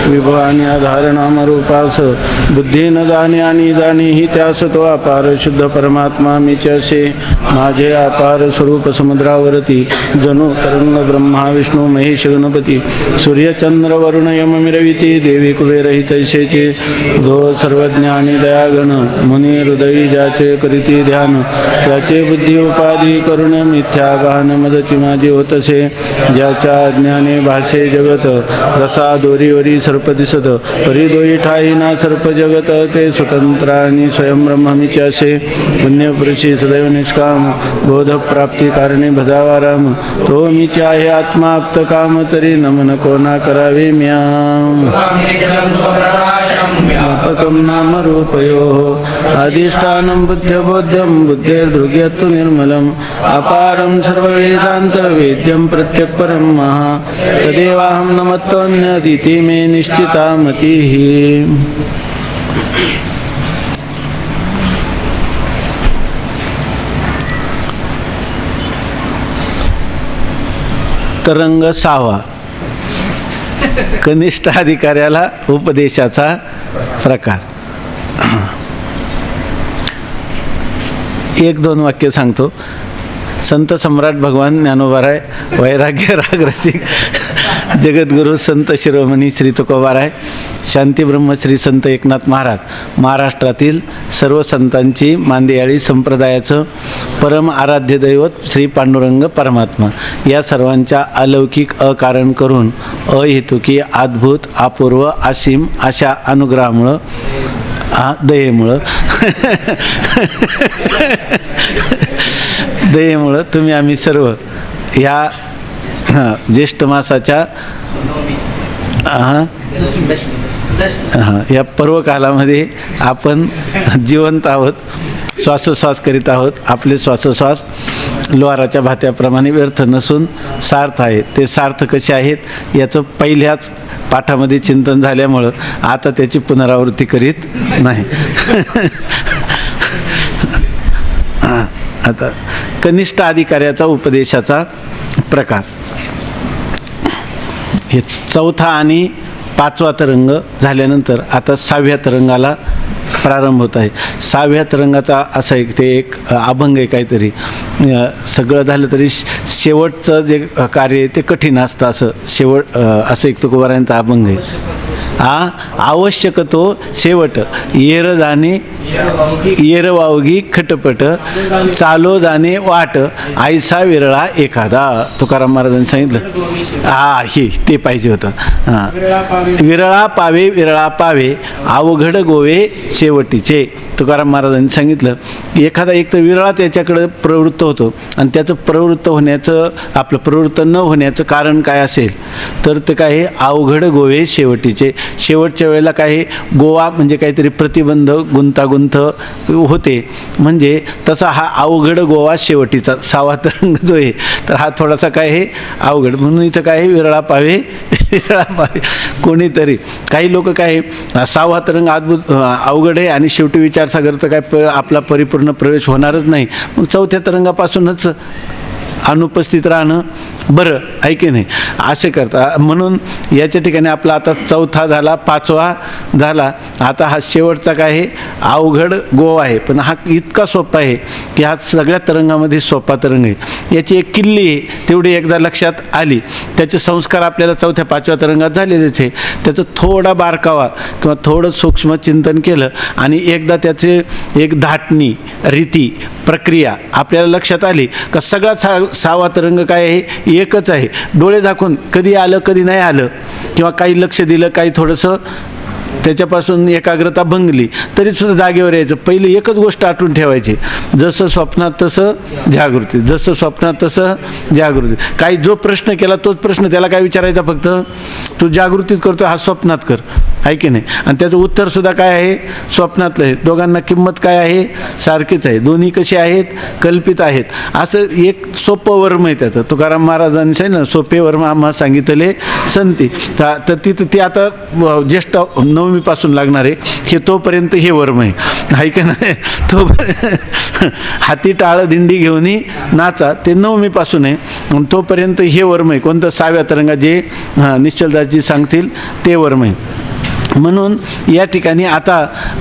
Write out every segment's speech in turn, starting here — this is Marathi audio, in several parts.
विभवानी आधारनामरूपास बुद्धी न जाणे आणि जाणे ही त्यास तो अपार शुद्ध परमात्मा मीच असे माझे अपार स्वरूप समुद्रावरती जणू तरंग ब्रह्मा विष्णू महेश गणपती सूर्यचंद्र वरुण यम मिरविती देवी कुबेरही तैसेचे जो सर्वज्ञानी दयागण मुनी हृदयी ज्याचे करीती ध्यान त्याचे बुद्धी उपाधी करुण मिथ्या गहन मदची माझी होतसे ज्याच्या ज्ञाने भाषे जगत रसा दोरीवरी सर्प दिसत परिदोई ठाई ना सर्प जगत ते स्वतंत्र आणि स्वयं ब्रह्ममीचे असे पुण्यपुरुषी सदैव निष्काम बोध प्राप्ती कारणे भजावा राम तो मीचे आहे आत्मा आप्त काम तरी नमन कोणा करावे म्या व्यापकं नाम रूपयोः अधिष्ठानं बुद्ध्यबोध्यं बुद्धेर्दृग्यत्तु निर्मलम् अपारं सर्ववेदान्तवेद्यं प्रत्यक्परं महा तदेवाहं नमत्तोऽन्यदिति मे निश्चिता मतिः। तरंग 6वा कनिष्ठ अधिकाऱ्याला उपदेशाचा प्रकार। 1-2 वाक्य सांगतो। संत सम्राट भगवान ज्ञानोबाराय वैराग्य राग रसिक जगद्गुरु संत शिरोमणी श्री तुकोबाराय शांती ब्रह्मश्री संत एकनाथ महाराज महाराष्ट्रातील सर्व संतांची मांदियाळी संप्रदायाचं परम आराध्य दैवत श्री पांडुरंग परमात्मा या सर्वांच्या अलौकिक अकारण करून अहेतुकी अद्भुत अपूर्व असीम अशा अनुग्रहामुळं दयेमुळं तुम्ही आम्ही सर्व ह्या ज्येष्ठ मासाच्या या पर्वकालामध्ये आपण जिवंत आहोत, श्वासोश्वास करीत आहोत। आपले श्वासोश्वास लोहाराच्या भात्याप्रमाणे व्यर्थ नसून सार्थ आहेत। ते सार्थ कसे आहेत याचं पहिल्याच पाठामध्ये चिंतन झाल्यामुळं आता त्याची पुनरावृत्ती करीत नाही। आता कनिष्ठ अधिकाऱ्याचा उपदेशाचा प्रकार। हे 4था आणि 5वा तरंग झाल्यानंतर आता 6व्या तरंगाला प्रारंभ होत आहे। 6व्या तरंगाचा असा एक अभंग आहे काहीतरी। सगळं झालं तरी शेवटचं जे कार्य आहे ते कठीण असतं असं एक तुकोबारायांचा अभंग आहे। आवश्यक तो शेवट येर जाणे येर वावगी खटपट चालो जाणे वाट आयसा विरळा एखादा तुकाराम महाराजांनी सांगितलं। हे ते पाहिजे होतं। विरळा पावे अवघड गोवे शेवटीचे तुकाराम महाराजांनी सांगितलं। एखादा एक तर विरळा त्याच्याकडे प्रवृत्त होतो आणि त्याचं प्रवृत्त होण्याचं आपलं प्रवृत्त न होण्याचं कारण काय असेल तर ते काय अवघड गोवे शेवटीचे। शेवटच्या वेळेला काही गोवा म्हणजे काहीतरी प्रतिबंध गुंतागुंत होते म्हणजे तसा हा अवघड गोवा शेवटीचा 6वा तरंग जो आहे तर हा थोडासा काय आहे अवघड। म्हणून इथं काय विरळा पावे कोणीतरी काही लोक काय 6वा तरंग अद्भुत अवघड आहे आणि शेवटी विचारसागर तर काय आपला परिपूर्ण प्रवेश होणारच नाही। मग 4थ्या तरंगापासूनच अनुपस्थित राहणं बरं आहे की नाही असे करता। म्हणून याच्या ठिकाणी आपला आता 4था झाला 5वा झाला। आता हा शेवटचा काय आहे अवघड गोवा आहे पण हा इतका सोपा आहे की हा सगळ्या तरंगामध्ये सोपा तरंग आहे। याची एक किल्ली आहे तेवढी एकदा लक्षात आली त्याचे संस्कार आपल्याला 4थ्या 5व्या तरंगात झालेलेच आहे। त्याचं थोडा बारकावा किंवा थोडं सूक्ष्म चिंतन केलं आणि एकदा त्याचे एक धाटणी रीती प्रक्रिया आपल्याला लक्षात आली का सगळा 6वा तरंग काय आहे एकच आहे। डोळे झाकून कधी आलं कधी नाही आलं किंवा काही लक्ष दिलं काही थोडंसं त्याच्यापासून एकाग्रता भंगली तरीसुद्धा जागेवर यायचं। पहिली एकच गोष्ट आठवून ठेवायची जसं स्वप्नात तसं जागृती जसं स्वप्नात तसं जागृती। काही जो प्रश्न केला तोच प्रश्न त्याला काय विचारायचा फक्त तू जागृतीत करतो हा स्वप्नात कर आहे की नाही आणि त्याचं उत्तरसुद्धा काय आहे स्वप्नातलं आहे। दोघांना किंमत काय आहे सारखीच आहे। दोन्ही कशी आहेत कल्पित आहेत। असं एक सोपं वर्म आहे त्याचं। तुकाराम महाराजांनी सांगितलं सोपे वर्म आम्हा सांगितले संती तर तिथं ते आता ज्येष्ठ 9वीपासून लागणार आहे हे तोपर्यंत हे वर्म आहे का नाही हाती टाळ दिंडी घेऊन नाचा ते 9मीपासून आहे. आणि तोपर्यंत हे वर्म आहे कोणतं 6व्या तरंगात जे निश्चलदासजी सांगतील ते वर्म आहे. म्हणून या ठिकाणी आता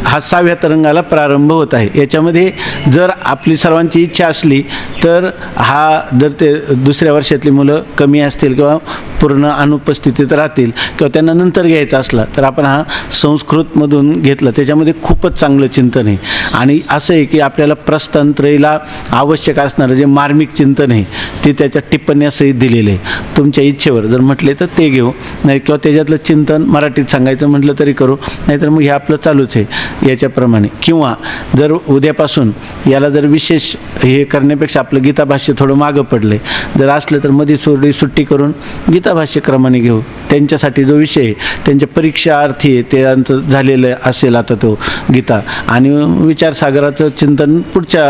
हा 6व्या तरंगाला प्रारंभ होत आहे. याच्यामध्ये जर आपली सर्वांची इच्छा असली तर हा जर ते दुसऱ्या वर्षातली मुलं कमी असतील किंवा पूर्ण अनुपस्थितीत राहतील किंवा त्यांना नंतर घ्यायचा असला तर आपण हा संस्कृतमधून घेतला. त्याच्यामध्ये खूपच चांगलं चिंतन आहे. आणि असं आहे की आपल्याला प्रस्थानत्रयीला आवश्यक असणारं जे मार्मिक चिंतन आहे ते त्याच्या टिप्पण्यासहित दिलेलं आहे. तुमच्या इच्छेवर जर म्हटले तर ते घेऊ, नाही किंवा त्याच्यातलं चिंतन मराठीत सांगायचं म्हटलं तरी करू, नाहीतर मग हे आपलं चालूच आहे याच्याप्रमाणे. किंवा जर उद्यापासून याला जर विशेष हे करण्यापेक्षा आपलं गीताभाष्य थोडं मागं पडले जर असलं तर मध्ये सोडी सुट्टी करून गीताभाष्य क्रमाने घेऊ. त्यांच्यासाठी जो विषय त्यांच्या परीक्षार्थी आहे त्यांचं झालेलं असेल आता तो गीता, आणि विचारसागराचं चिंतन पुढच्या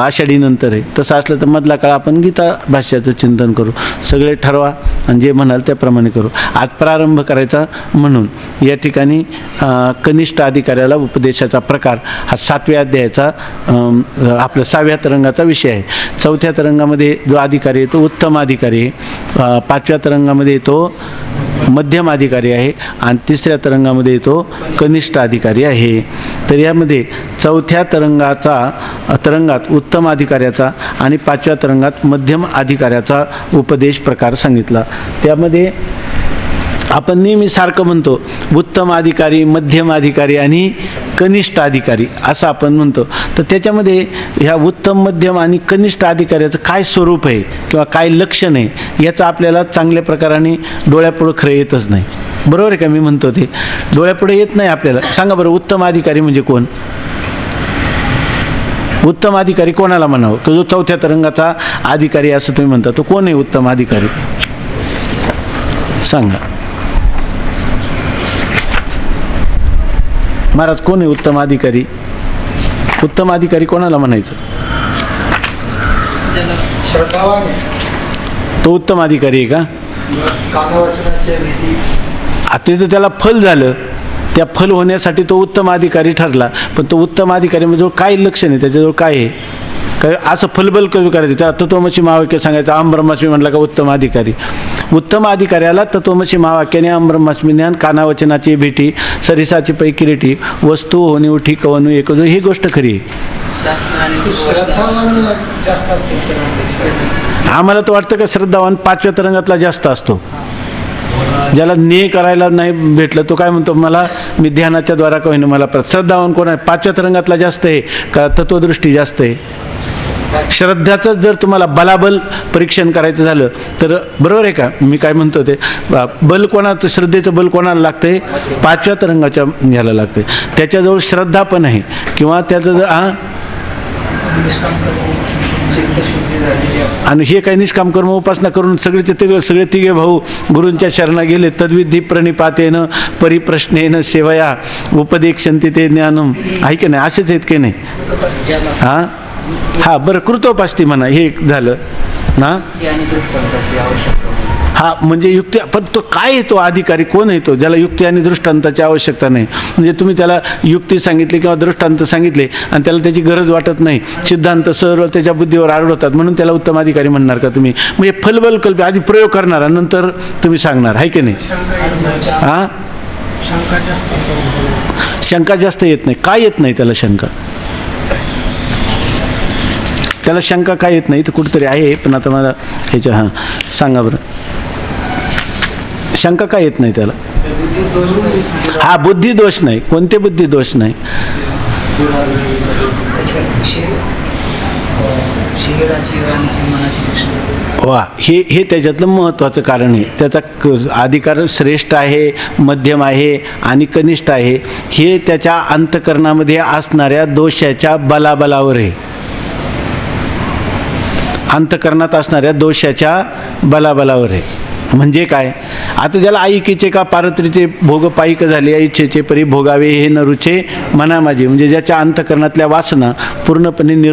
आषाढीनंतर आहे. तसं असलं तर मधला काळ आपण गीता भाष्याचं चिंतन करू. सगळे ठरवा आणि जे म्हणाल त्याप्रमाणे करू. आज प्रारंभ करायचा म्हणून या ठिकाणी कनिष्ठ अधिकाऱ्याला उपदेशाचा प्रकार हा 7व्या अध्यायाचा आपलं 6व्या तरंगाचा विषय आहे. 4थ्या तरंगामध्ये जो अधिकारी आहे तो उत्तम अधिकारी आहे, 5व्या तरंगामध्ये तो मध्यम अधिकारी आहे आणि 3ऱ्या तरंगामध्ये तो कनिष्ठ अधिकारी आहे. तर यामध्ये 4थ्या तरंगात उत्तम अधिकाऱ्याचा आणि 5व्या तरंगात मध्यम अधिकाऱ्याचा उपदेश प्रकार सांगितला. त्यामध्ये आपण नेहमी सारखं म्हणतो उत्तम अधिकारी, मध्यम अधिकारी आणि कनिष्ठ अधिकारी असं आपण म्हणतो. तर त्याच्यामध्ये ह्या उत्तम, मध्यम आणि कनिष्ठ अधिकाऱ्याचं काय स्वरूप आहे किंवा काय लक्षण आहे याचं आपल्याला चांगल्या प्रकाराने डोळ्यापुढं खरं येतच नाही. बरोबर आहे का? मी म्हणतो ते डोळ्यापुढे येत नाही आपल्याला. सांगा बरं, उत्तम अधिकारी म्हणजे कोण? उत्तम अधिकारी कोणाला म्हणावं? की जो 4थ्या तरंगाचा अधिकारी असं तुम्ही म्हणता, तो कोण आहे उत्तम अधिकारी? सांगा महाराज, कोण आहे उत्तम अधिकारी? उत्तम अधिकारी कोणाला म्हणायचं? तो उत्तम अधिकारी आहे का? आता तर त्याला फल झालं, त्या फल होण्यासाठी तो उत्तम अधिकारी ठरला. पण तो उत्तम अधिकारी म्हणजे काय लक्षण आहे त्याच्याजवळ? काय आहे? काय असं फलबल कमी करायचं? त्या तत्वमसी महावाक्य सांगायचं अहम ब्रह्मास्मी म्हटलं का उत्तम अधिकारी? उत्तम अधिकाऱ्याला तत्वमसी महावाक्याने अहम ब्रह्मास्मी ज्ञान, कानावचनाची भेटी, सरिसाची पै किरीटी, वस्तू होणी उठी कवनू एकजो, ही गोष्ट खरी आहे. आम्हाला तर वाटतं का श्रद्धावान 5व्या तरंगातला जास्त असतो. ज्याला न्याय करायला नाही भेटलं तो काय म्हणतो, मी ध्यानाच्या द्वारा का होईना मला श्रद्धावान कोण आहे? 5व्या तरंगातला जास्त आहे का तत्वदृष्टी जास्त आहे? श्रद्धाचं जर तुम्हाला बलाबल परीक्षण करायचं झालं तर बरोबर आहे का? मी काय म्हणतो ते बल कोणाचं, श्रद्धेचं बल कोणाला लागतंय? 5व्या तरंगाच्या याला लागतंय. त्याच्याजवळ श्रद्धा पण आहे किंवा त्याचं जर आणि हे काही निष्काम कर्म उपासना करून सगळे तिघे भाऊ गुरूंच्या शरणा गेले. तद्विधी प्रणिपातेन परिप्रश्नेन सेवया उपदेक्षन्ति ते ज्ञानम. आहे की नाही? असेच आहेत की नाही? हा बरं, कृतोपास्ती म्हणा, हे झालं ना. हा म्हणजे युक्ती. पण तो काय आहे? तो अधिकारी कोण आहे? तो ज्याला युक्ती आणि दृष्टांताची आवश्यकता नाही. म्हणजे तुम्ही त्याला युक्ती सांगितली किंवा दृष्टांत सांगितले आणि त्याला त्याची गरज वाटत नाही, सिद्धांत सर्व त्याच्या बुद्धीवर आढळतात म्हणून त्याला उत्तम अधिकारी म्हणणार का तुम्ही? म्हणजे फलबल कल्प आधी प्रयोग करणार आणि नंतर तुम्ही सांगणार, आहे की नाही? शंका जास्त येत नाही. काय येत नाही त्याला शंका? त्याला शंका काय येत नाही? तर कुठेतरी आहे, पण आता मला ह्याच्या सांगा बरं, शंका काय येत नाही त्याला? बुद्धी दोष नाही. कोणते बुद्धी दोष नाही? वा, हे त्याच्यातलं महत्त्वाचं कारण आहे. त्याचा अधिकार श्रेष्ठ आहे, मध्यम आहे आणि कनिष्ठ आहे. हे त्याच्या अंतःकरणामध्ये असणाऱ्या दोषाच्या बलाबलावर आहे. अंतःकरणात असणाऱ्या दोषाच्या बलाबलावर आहे. म्हणजे काय? आता ज्याला ऐकीचे का पारत्रीचे भोग पायिक झाले, इच्छेचे परी भोगावे हे न रुचे मना माझे, म्हणजे ज्याच्या अंतकरणातल्या वासना पूर्णपणे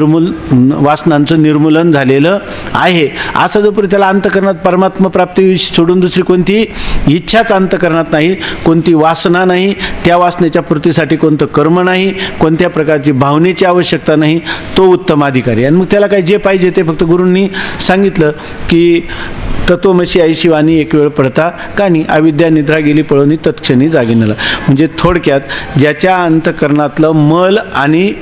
वासनांचं निर्मूलन झालेलं आहे, असं जोपर्यंत त्याला अंतकरणात परमात्मा प्राप्ती सोडून दुसरी कोणती इच्छाच अंतकरणात नाही, कोणती वासना नाही, त्या वासनेच्या पूर्तीसाठी कोणतं कर्म नाही, कोणत्या प्रकारची भावनेची आवश्यकता नाही, तो उत्तम अधिकारी. आणि मग त्याला काय जे पाहिजे ते फक्त गुरूंनी सांगितलं की तत्वमसी ऐशी वाणी एक वेळ पडता कानी, अविद्या निद्रा गेली पळवणी तत्क्षणी जागी नला. म्हणजे थोडक्यात ज्याच्या अंतकरणातलं मल आणि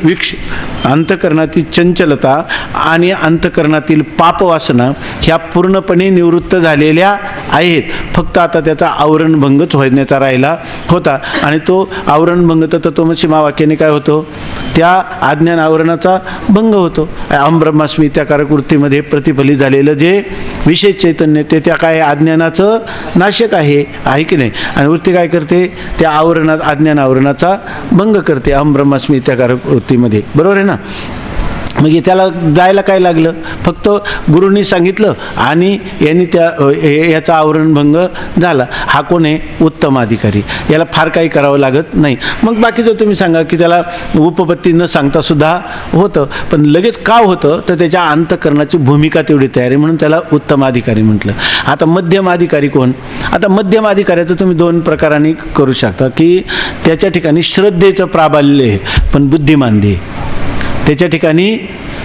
अंतकरणातील चंचलता आणि अंतकरणातील पापवासना ह्या पूर्णपणे निवृत्त झालेल्या आहेत, फक्त आता त्याचा आवरणभंगच होण्याचा राहिला होता. आणि तो आवरणभंग तर तत्वमसी महावाक्याने काय होतो? त्या अज्ञान आवरणाचा भंग होतो. अहम ब्रह्मास्मी त्या कारकवृत्तीमध्ये प्रतिफलित झालेलं जे विशेष चैतन्य ते त्या काय अज्ञानाचं नाशक आहे की नाही. आणि वृत्ती काय करते? त्या आवरणात अज्ञान आवरणाचा भंग करते अहम ब्रह्मास्मी त्या कारकवृत्तीमध्ये. बरोबर आहे ना? मग त्याला जायला काय लागलं? फक्त गुरूंनी सांगितलं आणि यांनी याचा आवरणभंग झाला. हा कोण आहे? उत्तम अधिकारी. याला फार काही करावं लागत नाही. मग बाकीचं तुम्ही सांगा की त्याला उपपत्ती न सांगता सुद्धा होतं, पण लगेच का होतं? तर त्याच्या अंतकरणाची भूमिका तेवढी तयार आहे म्हणून त्याला उत्तम अधिकारी म्हटलं. आता मध्यम अधिकारी कोण? आता मध्यम अधिकाऱ्याचं तुम्ही दोन प्रकारांनी करू शकता की त्याच्या ठिकाणी श्रद्धेचं प्राबल्य आहे पण बुद्धिमान दे, त्याच्या ठिकाणी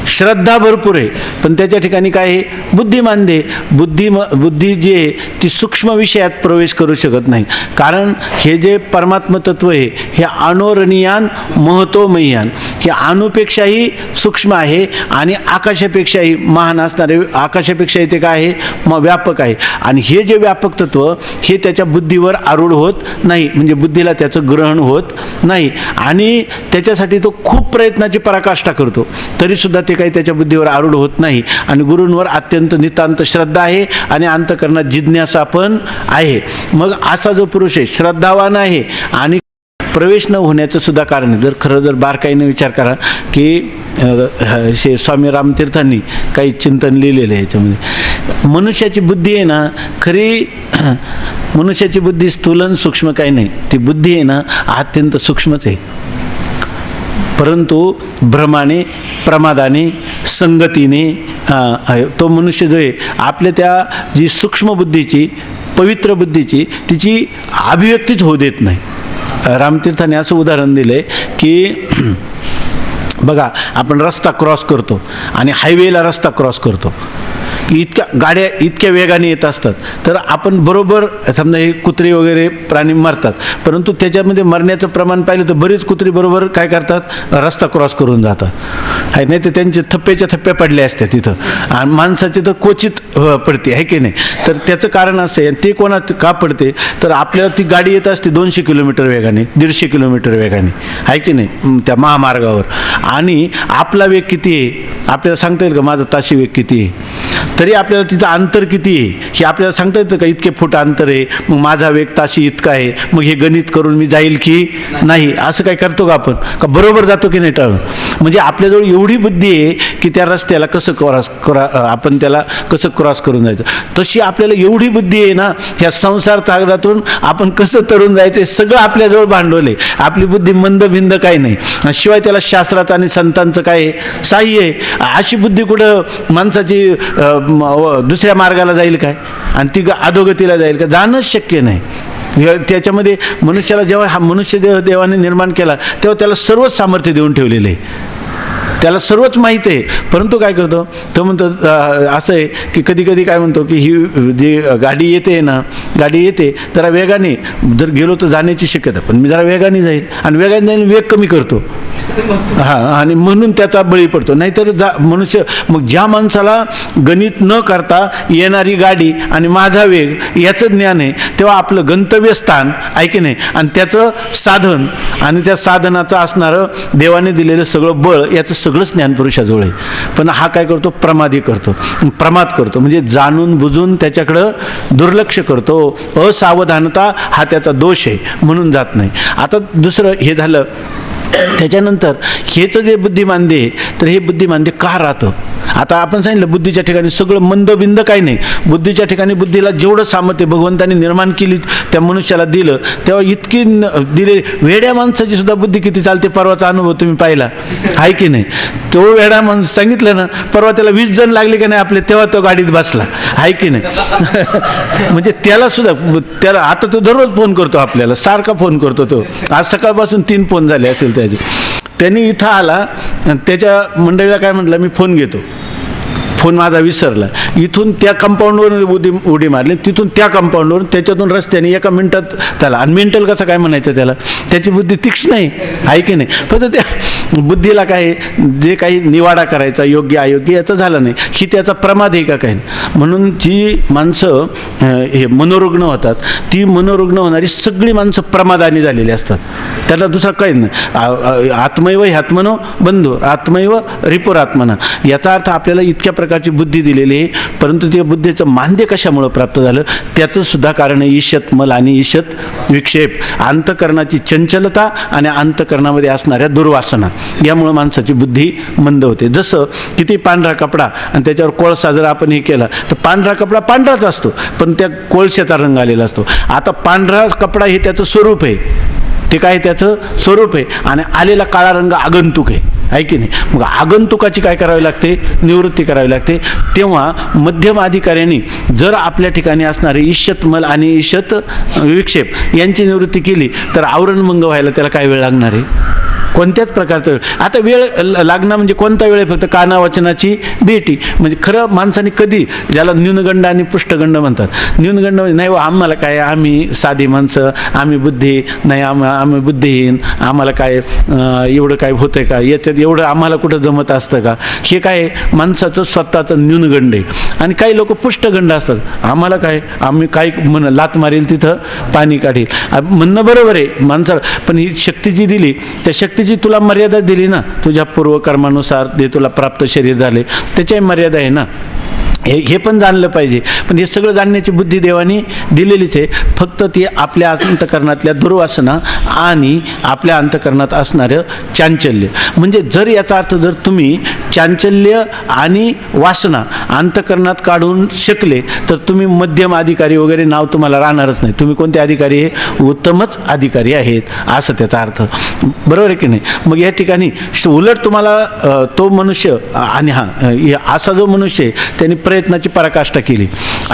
श्रद्धा भरपूर आहे पण त्याच्या ठिकाणी काय आहे? बुद्धिमान दे. बुद्धी जी आहे ती सूक्ष्म विषयात प्रवेश करू शकत नाही, कारण हे जे परमात्म तत्व आहे हे अणोरणीयान महतोमय्यान, हे अणुपेक्षाही सूक्ष्म आहे आणि आकाशापेक्षाही महान असणारे, आकाशापेक्षाही ते काय आहे? मग व्यापक आहे. आणि हे जे व्यापक तत्व हे त्याच्या बुद्धीवर आरूढ होत नाही, म्हणजे बुद्धीला त्याचं ग्रहण होत नाही आणि त्याच्यासाठी तो खूप प्रयत्नाची पराकाष्ठा करतो, तरीसुद्धा ते काही त्याच्या बुद्धीवर आरूढ होत नाही. आणि गुरूंवर अत्यंत नितांत श्रद्धा आहे आणि अंतकरणात जिज्ञासा पण आहे. मग असा जो पुरुष आहे श्रद्धावान आहे आणि प्रवेश न होण्याचं सुद्धा कारण आहे. जर बारकाईने विचार करा की स्वामी रामतीर्थांनी काही चिंतन लिहिलेलं आहे याच्यामध्ये. मनुष्याची बुद्धी आहे ना, खरी मनुष्याची बुद्धी स्थूलन सूक्ष्म काही नाही, ती बुद्धी आहे ना अत्यंत सूक्ष्मच आहे, परंतु भ्रमाने प्रमादाने संगतीने तो मनुष्य जो आहे आपल्या त्या जी सूक्ष्म बुद्धीची पवित्र बुद्धीची तिची अभिव्यक्तीच होऊ देत नाही. रामतीर्थाने असं उदाहरण दिलं आहे की बघा, आपण रस्ता क्रॉस करतो आणि हायवेला रस्ता क्रॉस करतो, गाड्या इतक्या वेगाने येत असतात, तर आपण बरोबर समजा हे कुत्री वगैरे प्राणी मरतात, परंतु त्याच्यामध्ये मरण्याचं प्रमाण पाहिलं तर बरीच कुत्री बरोबर काय करतात? रस्ता क्रॉस करून जातात आहे, नाही तर त्यांचे थप्प्याच्या थप्प्या पडल्या असत्या तिथं, आणि माणसाची तर क्वचित पडते आहे की नाही. तर त्याचं कारण असं आहे, ते कोणात का पडते तर आपल्याला ती गाडी येत असते 200 किलोमीटर वेगाने, 150 किलोमीटर वेगाने आहे की नाही त्या महामार्गावर, आणि आपला वेग किती आहे आपल्याला सांगता येईल का? माझा ताशी वेग किती आहे? तरी आपल्याला तिचं अंतर किती आहे हे आपल्याला सांगता येतं का? इतके फूट अंतर आहे, मग माझा वेग ताशी इतका आहे, मग हे गणित करून मी जाईल की नाही असं काय करतो का आपण? का बरोबर जातो की नाही टाळून? म्हणजे आपल्याजवळ एवढी बुद्धी आहे की त्या रस्त्याला कसं आपण त्याला कसं क्रॉस करून जायचं. तशी आपल्याला एवढी बुद्धी आहे ना, ह्या संसार तागडातून आपण कसं तरून जायचं सगळं आपल्याजवळ भांडवल आहे. आपली बुद्धी मंदभिंद काही नाही, शिवाय त्याला शास्त्राचं आणि संतांचं काय साह्य आहे. अशी बुद्धी कुठं माणसाची दुसऱ्या मार्गाला जाईल काय आणि ती अधोगतीला जाईल का? जाणंच शक्य नाही. त्याच्यामध्ये मनुष्याला जेव्हा हा मनुष्य देवाने निर्माण केला तेव्हा त्याला सर्वच सामर्थ्य देऊन ठेवलेलं आहे, त्याला सर्वच माहीत आहे, परंतु काय करतो तो? म्हणतो असं आहे की कधी कधी काय म्हणतो की ही जी गाडी येते ना, गाडी येते जरा वेगाने, जर गेलो तर जाण्याची शक्यता, पण मी जरा वेगाने जाईल आणि वेगाने जाईल वेग कमी करतो आणि म्हणून त्याचा बळी पडतो. नाहीतर मनुष्य मग ज्या माणसाला गणित न करता येणारी गाडी आणि माझा वेग याचं ज्ञान आहे, तेव्हा आपलं गंतव्यस्थान आहे की नाही आणि त्याचं साधन आणि त्या साधनाचं असणारं देवाने दिलेलं सगळं बळ याचं सगळंच ज्ञान पुरुषाजवळ आहे. पण हा काय करतो? प्रमाद करतो, म्हणजे जाणून बुजून त्याच्याकडं दुर्लक्ष करतो. असावधानता हा त्याचा दोष आहे म्हणून जात नाही. आता दुसरं हे झालं. त्याच्यानंतर हेच जे बुद्धिमान दे, तर हे बुद्धिमान दे का राहतं? आता आपण सांगितलं बुद्धीच्या ठिकाणी सगळं मंदबिंद काही नाही. बुद्धीच्या ठिकाणी बुद्धीला जेवढं सामर्थ्य भगवंताने निर्माण केली त्या मनुष्याला दिलं, तेव्हा इतकी दिले. वेड्या माणसाची सुद्धा बुद्धी किती चालते, परवाचा अनुभव तुम्ही पाहिला आहे की नाही. तो वेडा माणूस सांगितलं ना, परवा त्याला 20 जण लागले की नाही आपले, तेव्हा तो गाडीत बसला आहे की नाही. म्हणजे त्याला सुद्धा त्याला आता तो दररोज फोन करतो, आपल्याला सारखा फोन करतो तो. आज सकाळपासून 3 फोन झाले असेल त्याचे. त्यांनी इथं आला, त्याच्या मंडळीला काय म्हटलं, मी फोन घेतो. फोन माझा विसरला. इथून त्या कंपाऊंडवरून उडी मारली, तिथून त्या कंपाऊंडवरून, त्याच्यातून रस्त्याने 1 मिनिटात त्याला. आणि मेंटल कसं काय म्हणायचं त्याला, त्याची बुद्धी तीक्ष्ण आहे की नाही. फक्त त्या बुद्धीला काय जे काही निवाडा करायचा योग्य अयोग्य याचं झालं नाही, ही त्याचा प्रमाद आहे का काही. म्हणून जी माणसं हे मनोरुग्ण होतात, ती मनोरुग्ण होणारी सगळी माणसं प्रमादानी झालेली असतात. त्याला दुसरा काही नाही. आत्मैव ह्यात्मनो बंधू आत्मैव रिपुरात्मना. याचा अर्थ आपल्याला इतक्या प्रकारची बुद्धी दिलेली आहे, परंतु त्या बुद्धीचं मांद्य कशामुळं प्राप्त झालं, त्याचं सुद्धा कारण आहे ईशत मल आणि ईशत विक्षेप. अंतकरणाची चंचलता आणि अंतकरणामध्ये असणाऱ्या दुर्वासना, यामुळं माणसाची बुद्धी मंद होते. जसं किती पांढरा कपडा आणि त्याच्यावर कोळसा जर आपण हे केला तर पांढरा कपडा पांढराच असतो, पण त्या कोळशाचा रंग आलेला असतो. आता पांढरा कपडा हे त्याचं स्वरूप आहे, ते काय त्याचं स्वरूप आहे, आणि आलेला काळा रंग आगंतुक आहे की नाही. मग आगंतुकाची काय करावी लागते, निवृत्ती करावी लागते. तेव्हा मध्यम अधिकाऱ्यांनी जर आपल्या ठिकाणी असणारे ईशतमल आणि ईशत विक्षेप यांची निवृत्ती केली तर आवरणभंग व्हायला त्याला काय वेळ लागणार आहे, कोणत्याच प्रकारचा वेळ. आता वेळ लागणं म्हणजे कोणता वेळ आहे, फक्त काना वचनाची भेटी. म्हणजे खरं माणसाने कधी, ज्याला न्यूनगंड आणि पुष्टगंड म्हणतात, न्यूनगंड म्हणजे नाही आम्हाला काय, आम्ही साधी माणसं, आम्ही बुद्धी नाही, आम्ही बुद्धिहीन, आम्हाला काय एवढं काय होतंय का, याच्यात एवढं आम्हाला कुठं जमत असतं का, हे काय माणसाचं स्वतःचं न्यूनगंड आहे. आणि काही लोक पुष्टगंड असतात, आम्हाला काय, आम्ही काय लात मारेल तिथं पाणी काढील. म्हणणं बरोबर आहे माणसाला, पण ही शक्ती जी दिली त्या शक्तीची तुला मर्यादा दिली ना, तुझ्या पूर्वकर्मानुसार जे तुला प्राप्त शरीर झाले त्याच्याही मर्यादा आहे ना. हे पण जाणलं पाहिजे. पण हे सगळं जाणण्याची बुद्धी देवानी दिलेलीच आहे. फक्त ती आपल्या अंतकरणातल्या दुर्वासना आणि आपल्या अंतकरणात असणारं चांचल्य. म्हणजे जर याचा अर्थ जर तुम्ही चांचल्य आणि वासना अंतकरणात काढून शकले तर तुम्ही मध्यम अधिकारी वगैरे नाव तुम्हाला राहणारच नाही. तुम्ही कोणते अधिकारी आहे, उत्तमच अधिकारी आहेत, असं त्याचा अर्थ. बरोबर आहे की नाही. मग या ठिकाणी उलट तुम्हाला तो मनुष्य आणि असा जो मनुष्य आहे त्यांनी प्रयत्नाची पराकाष्ठा केली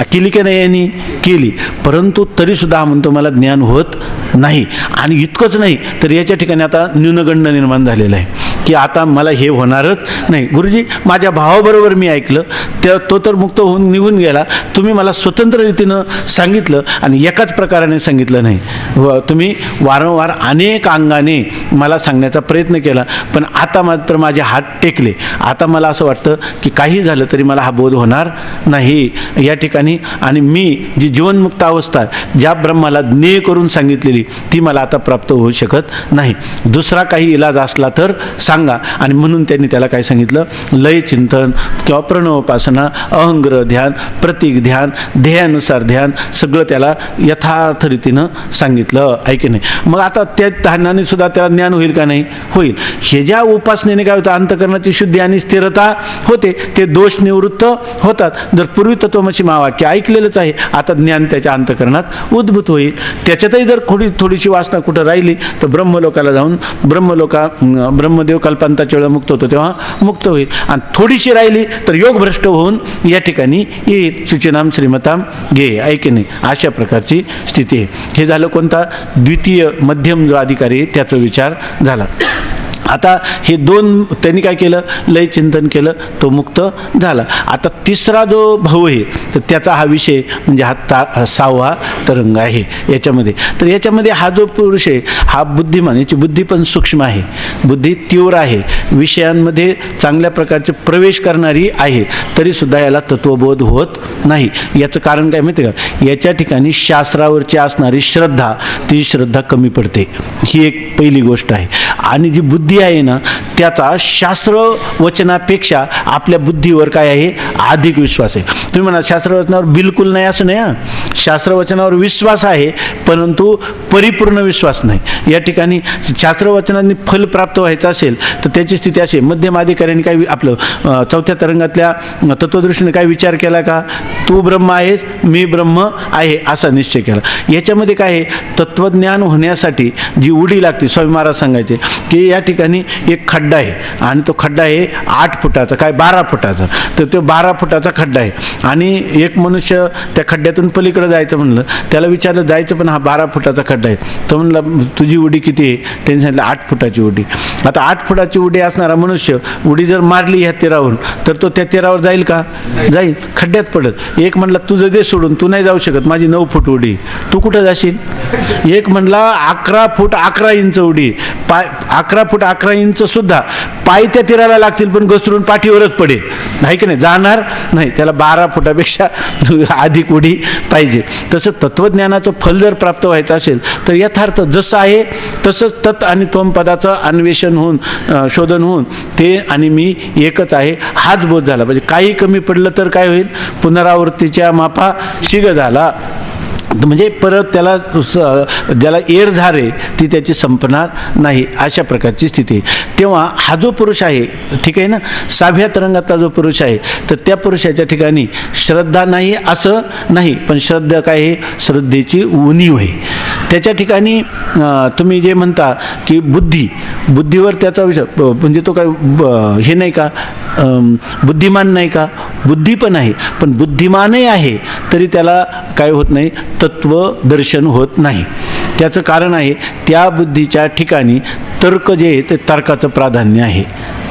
की नाही, यांनी केली, परंतु तरीसुद्धा म्हणतो मला ज्ञान होत नाही. आणि इतकंच नाही तर याच्या ठिकाणी आता न्यूनगंड निर्माण झालेला आहे की आता मला हे होणारच नाही. गुरुजी माझ्या भावाबरोबर मी ऐकलं, तो तर मुक्त होऊन निघून गेला, तुम्ही मला स्वतंत्र रीतीनं सांगितलं आणि एकाच प्रकाराने सांगितलं नाही. तुम्ही वारंवार अनेक अंगाने मला सांगण्याचा प्रयत्न केला, पण आता मात्र माझे हात टेकले. आता मला असं वाटतं की काही झालं तरी मला हा बोध होणार नाही या ठिकाणी. आणि मी जी जीवनमुक्त अवस्था ज्या ब्रह्माला ज्ञेय करून सांगितलेली ती मला आता प्राप्त होऊ शकत नाही. दुसरा काही इलाज असला तर सांगा. आणि म्हणून त्यांनी त्याला काय सांगितलं, लय चिंतन किंवा प्रणवोपासना, अहंग्रह ध्यान, प्रतीक ध्यान, ध्येयानुसार ध्यान, सगळं त्याला यथार्थ रीतीनं सांगितलं आहे की नाही. मग आता त्या ध्यानाने सुद्धा त्याला ज्ञान होईल का नाही, होईल. हे ज्या उपासनेने काय होतं, अंतकरणाची शुद्धी आणि स्थिरता होते, ते दोष निवृत्त होतात. जर पूर्वी तत्वमसी महावाक्य ऐकलेलंच आहे, आता ज्ञान त्याच्या अंतकरणात उद्भूत होईल. त्याच्यातही जर थोडीशी वासना कुठं राहिली तर ब्रह्मलोकाला जाऊन ब्रह्मदेव कल्पांताच्या वेळेला मुक्त होतो तेव्हा मुक्त होईल. आणि थोडीशी राहिली तर योग भ्रष्ट होऊन या ठिकाणी येईल. शुचिनाम श्रीमताम घे ऐके नाही, अशा प्रकारची स्थिती आहे. हे झालं कोणता, द्वितीय मध्यम जो अधिकारी त्याचा विचार झाला. आता हे दोन त्यांनी काय केलं, लय चिंतन केलं, तो मुक्त झाला. आता तिसरा जो भाऊ आहे तर त्याचा हा विषय म्हणजे हा 6वा तरंग आहे याच्यामध्ये. तर याच्यामध्ये हा जो पुरुष आहे हा बुद्धिमान, याची बुद्धी पण सूक्ष्म आहे, बुद्धी तीव्र आहे, विषयांमध्ये चांगल्या प्रकारचे प्रवेश करणारी आहे, तरीसुद्धा याला तत्वबोध होत नाही. याचं कारण काय माहिती का, याच्या ठिकाणी शास्त्रावरची असणारी श्रद्धा, ती श्रद्धा कमी पडते. ही एक पहिली गोष्ट आहे. आणि जी बुद्धी आहे ना त्याचा शास्त्र वचनापेक्षा आपल्या बुद्धीवर काय आहे, अधिक विश्वास आहे. तुम्ही म्हणा शास्त्रवचनावर बिलकुल नाही असं नाही, शास्त्रवचनावर विश्वास आहे परंतु परिपूर्ण विश्वास नाही. या ठिकाणी शास्त्रवचनांनी फल प्राप्त व्हायचं असेल तर त्याची स्थिती अशी, मध्यम अधिकाऱ्यांनी काय आपलं चौथ्या तरंगातल्या तत्वदृष्टीने काय विचार केला का, तू ब्रह्म आहेस, मी ब्रह्म आहे असा निश्चय केला. याच्यामध्ये काय आहे, तत्वज्ञान होण्यासाठी जी उडी लागते, स्वामी महाराज सांगायचे की या ठिकाणी एक खड्डा आहे आणि तो खड्डा आहे 8 फुटाचा, काय 12 फुटाचा, तर तो 12 फुटाचा खड्डा आहे आणि एक मनुष्य त्या खड्ड्यातून पलीकडे जायचं म्हणलं, त्याला विचारलं जायचं पण हा 12 फुटाचा खड्डा आहे, तो म्हणला तुझी उडी किती आहे, त्यांनी सांगितलं 8 फुटाची उडी. आता 8 फुटाची उडी असणारा मनुष्य उडी जर मारली ह्या तीरावरून तर तो त्या तीरावर जाईल का, जाईल, खड्ड्यात पडत. एक म्हणला तुझं दे सोडून, तू नाही जाऊ शकत, माझी 9 फूट उडी, तू कुठं जाशील. एक म्हणला 11 फूट 11 इंच उडी, 11 फूट 11 इंच सुद्धा पाय त्या तीराला लागतील पण घसरून पाठीवरच पडेल, नाही की नाही, जाणार नाही, त्याला 12 फुटापेक्षा अधिक उडी पाहिजे. तसं तत्वज्ञानाचं फल जर प्राप्त व्हायचं असेल तर यथार्थ जसं आहे तसंच तत् आणि त्वम पदाचं अन्वेषण होऊन शोधन होऊन ते आणि मी एकच आहे हाच बोध झाला पाहिजे. काही कमी पडलं तर काय होईल, पुनरावृत्तीच्या मापा शिग झाला, म्हणजे परत त्याला ज्याला एर झारे ती त्याची संपणार नाही, अशा प्रकारची स्थिती. तेव्हा हा जो पुरुष आहे, ठीक आहे ना, 6व्या तरंगातला जो पुरुष आहे तर त्या पुरुषाच्या ठिकाणी श्रद्धा नाही असं नाही, पण श्रद्धा काय आहे, श्रद्धेची उणीव आहे. त्याच्या ठिकाणी तुम्ही जे म्हणता की बुद्धीवर त्याचा विषय, म्हणजे तो काय हे नाही का, बुद्धिमान नाही का, बुद्धी पण आहे, पण बुद्धिमानही आहे तरी त्याला काय होत नाही, तत्वदर्शन होत नाही. त्याचं कारण आहे त्या बुद्धीच्या ठिकाणी तर्क जे आहे ते तर्काचं प्राधान्य आहे,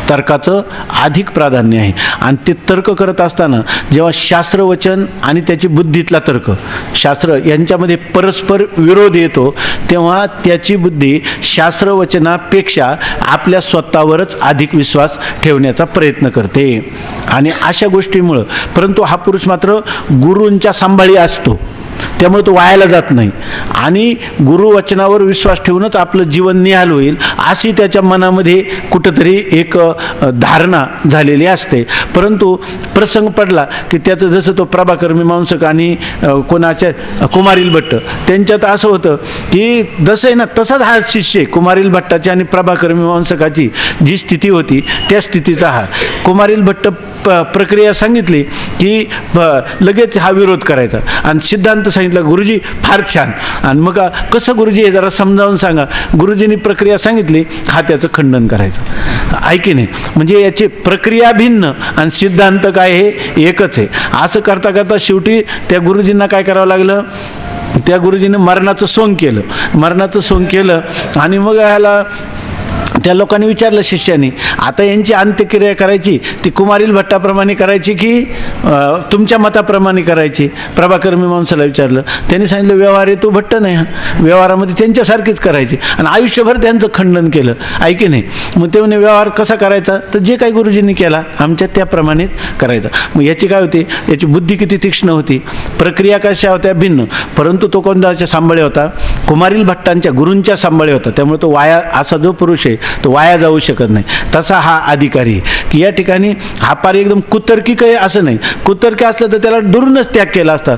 तर्काचं अधिक प्राधान्य आहे. आणि ते तर्क करत असताना जेव्हा शास्त्रवचन आणि त्याची बुद्धीतला तर्क, शास्त्र यांच्यामध्ये परस्पर विरोध येतो तेव्हा त्याची बुद्धी शास्त्रवचनापेक्षा आपल्या स्वतःवरच अधिक विश्वास ठेवण्याचा प्रयत्न करते. आणि अशा गोष्टीमुळं, परंतु हा पुरुष मात्र गुरूंच्या सांभाळी असतो, त्यामुळे तो वायाला जात नाही आणि गुरुवचनावर विश्वास ठेवूनच आपलं जीवन निहाल होईल अशी त्याच्या मनामध्ये कुठंतरी एक धारणा झालेली असते. परंतु प्रसंग पडला की त्याचं, जसं तो प्रभाकर मीमांसक आणि कोणाच्या कुमारील भट्ट त्यांच्यात असं होतं की जसं आहे ना तसाच हा शिष्य, कुमारील भट्टाची आणि प्रभाकर मीमांसकाची जी स्थिती होती त्या स्थितीचा हा. कुमारील भट्ट प्रक्रिया सांगितली की लगेच हा विरोध करायचा आणि सिद्धांत सांगितलं, गुरुजी फार छान, आणि मग कसं गुरुजी हे जरा समजावून सांगा. गुरुजींनी प्रक्रिया सांगितली, हा त्याचं खंडन करायचं, ऐकी नाही, म्हणजे याची प्रक्रिया भिन्न आणि सिद्धांत काय हे एकच आहे. असं करता करता शेवटी त्या गुरुजींना काय करावं लागलं, त्या गुरुजींनी मरणाचं सोंग केलं आणि मग ह्याला त्या लोकांनी विचारलं शिष्याने, आता यांची अंत्यक्रिया करायची ती कुमारील भट्टाप्रमाणे करायची की तुमच्या मताप्रमाणे करायची. प्रभाकर मीमांसाला विचारलं, त्यांनी सांगितलं व्यवहार आहे तो भट्ट नाही, व्यवहारामध्ये त्यांच्यासारखीच करायची, आणि आयुष्यभर त्यांचं खंडन केलं, ऐकी नाही. मग ते म्हणे व्यवहार कसा करायचा, तर जे काही गुरुजींनी केला आमच्या त्याप्रमाणेच करायचा. मग याची काय होती, याची बुद्धी किती तीक्ष्ण होती, प्रक्रिया कशा होत्या भिन्न, परंतु तो कोणत्याच्या सांभाळे होता, कुमारील भट्टांच्या गुरूंच्या सांभाळे होता, त्यामुळे तो वाया, असा जो पुरुष आहे तो वाया जाऊ शकत नाही. तसा हा अधिकारी की या ठिकाणी हा पार एकदम कुतर्किक आहे असं नाही, कुतर्क असलं तर त्याला दुरूनच त्याग केला असता.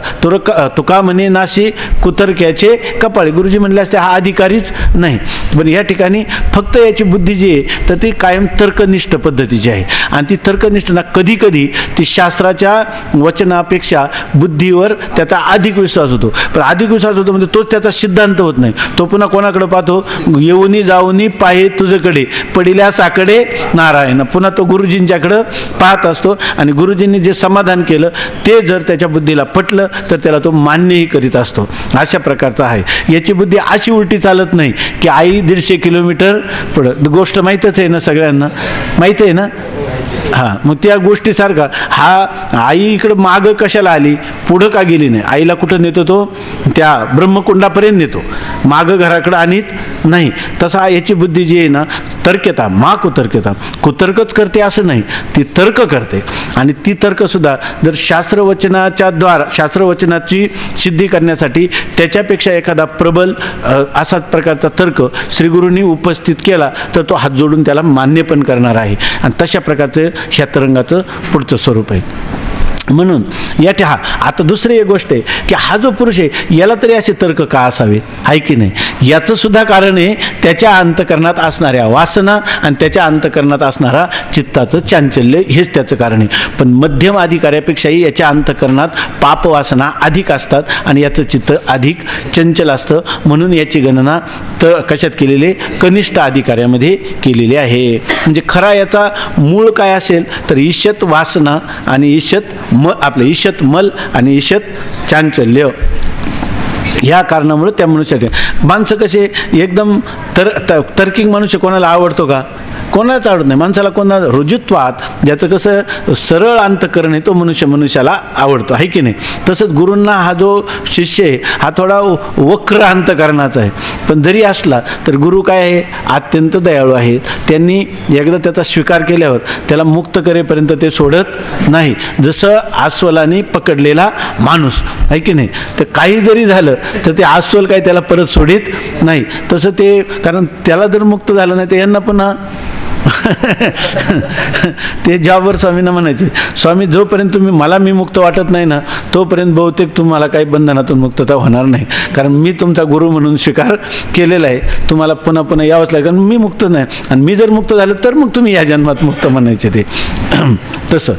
तुका म्हणे नाशी कुतर्क्याचे कपाळे, गुरुजी म्हणले असते हा अधिकारीच नाही. पण या ठिकाणी फक्त याची बुद्धी जी आहे तर ती कायम तर्कनिष्ठ पद्धतीची आहे आणि ती तर्कनिष्ठ ना कधी कधी ती शास्त्राच्या वचनापेक्षा बुद्धीवर त्याचा अधिक विश्वास होतो. पण अधिक विश्वास होतो म्हणजे तोच त्याचा सिद्धांत होत नाही, तो पुन्हा कोणाकडे पाहतो, येऊनी जाऊनी पाहे तुझकडे पडिल्या साकडे नारायण, पुन्हा तो गुरुजींच्याकडं पाहत असतो आणि गुरुजींनी जे समाधान केलं ते जर त्याच्या बुद्धीला पटलं तर त्याला तो मान्यही करीत असतो. अशा प्रकारचा आहे. याची बुद्धी अशी उलटी चालत नाही की आई 150 किलोमीटर पुढं, गोष्ट माहीतच आहे ना, सगळ्यांना माहीत आहे ना. हां, मग त्या गोष्टीसारखा हा आई इकडं मागं कशाला आली, पुढं का गेली नाही, आईला कुठं नेतो तो, त्या ब्रह्मकुंडापर्यंत नेतो, मागं घराकडं आणत नाही. तसा याची बुद्धी जी आहे ना, तर्कता कुतर्कता, कुतर्कच करते असं नाही, ती तर्क करते. आणि ती तर्कसुद्धा जर शास्त्रवचनाची सिद्धी करण्यासाठी त्याच्यापेक्षा एखादा प्रबल असाच प्रकारचा तर्क श्रीगुरूंनी उपस्थित केला तर तो हात जोडून त्याला मान्य पण करणार आहे. आणि तशा प्रकारचं ह्या तरंगाचं पुढचं स्वरूप आहे. म्हणून आता दुसरी एक गोष्ट आहे की हा जो पुरुष आहे याला तरी असे तर्क का असावे, आहे की नाही? याचं सुद्धा कारण आहे त्याच्या अंतकरणात असणाऱ्या वासना आणि त्याच्या अंतकरणात असणारा चित्ताचं चांचल्य, हेच त्याचं कारण आहे. पण मध्यम अधिकाऱ्यापेक्षाही याच्या अंतकरणात पापवासना अधिक असतात आणि याचं चित्त अधिक चंचल असतं. म्हणून याची गणना कशात केलेली आहे? कनिष्ठ अधिकाऱ्यामध्ये केलेली आहे. म्हणजे खरा याचा मूळ काय असेल तर ईशत वासना आणि ईशत मल आणि ईशत चांचल्य, ह्या कारणामुळे त्या मनुष्याचे माणसं कसे एकदम तर्किक मनुष्य कोणाला आवडतो का? कोणालाच आवडत नाही. माणसाला कोणाला रुजुत्वात ज्याचं कसं सरळ अंतकरण आहे तो मनुष्याला आवडतो, आहे की नाही? तसंच गुरूंना हा जो शिष्य आहे हा थोडा वक्र अंतकरणाचा आहे, पण जरी असला तर गुरु काय आहे? अत्यंत दयाळू आहेत. त्यांनी एकदा त्याचा स्वीकार केल्यावर त्याला मुक्त करेपर्यंत ते सोडत नाही. जसं अस्वलाने पकडलेला माणूस, आहे की नाही? तर काही जरी झालं तर ते अस्वल काय त्याला परत सोडित नाही. तसं ते, कारण त्याला जर मुक्त झालं नाही तर यांना पुन्हा ते जॉबवर स्वामींना म्हणायचे, स्वामी जोपर्यंत मी मुक्त वाटत नाही ना तोपर्यंत बहुतेक तुम्हाला काही बंधनातून मुक्तता होणार नाही, कारण मी तुमचा गुरु म्हणून स्वीकार केलेला आहे. तुम्हाला पुन्हा पुन्हा यावंच लागेल, कारण मी मुक्त नाही, आणि मी जर मुक्त झालं तर मग तुम्ही या जन्मात मुक्त म्हणायचे ते. तसं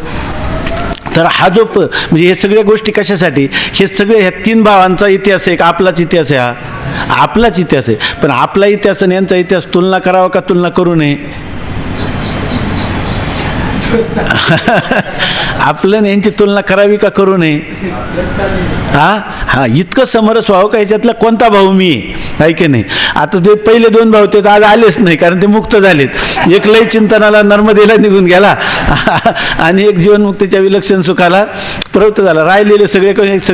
तर हा जो म्हणजे हे सगळ्या गोष्टी कशासाठी? हे सगळे ह्या तीन भावांचा इतिहास आहे का आपलाच इतिहास आहे? हा आपलाच इतिहास आहे. पण आपला इतिहास आणि यांचा इतिहास तुलना करावा का तुलना करू नये? आपलं यांची तुलना करावी का करू नये? हा इतकं समरस व्हावं का याच्यातला कोणता भाऊ मी आहे की नाही? आता ते पहिले दोन भाऊ ते आज आलेच नाही, कारण ते मुक्त झालेत. एक लय चिंतनाला नर्मदेला निघून गेला आणि एक जीवनमुक्तीच्या विलक्षण सुखाला प्रवृत्त झाला. राहिलेले सगळे कनिष्ठ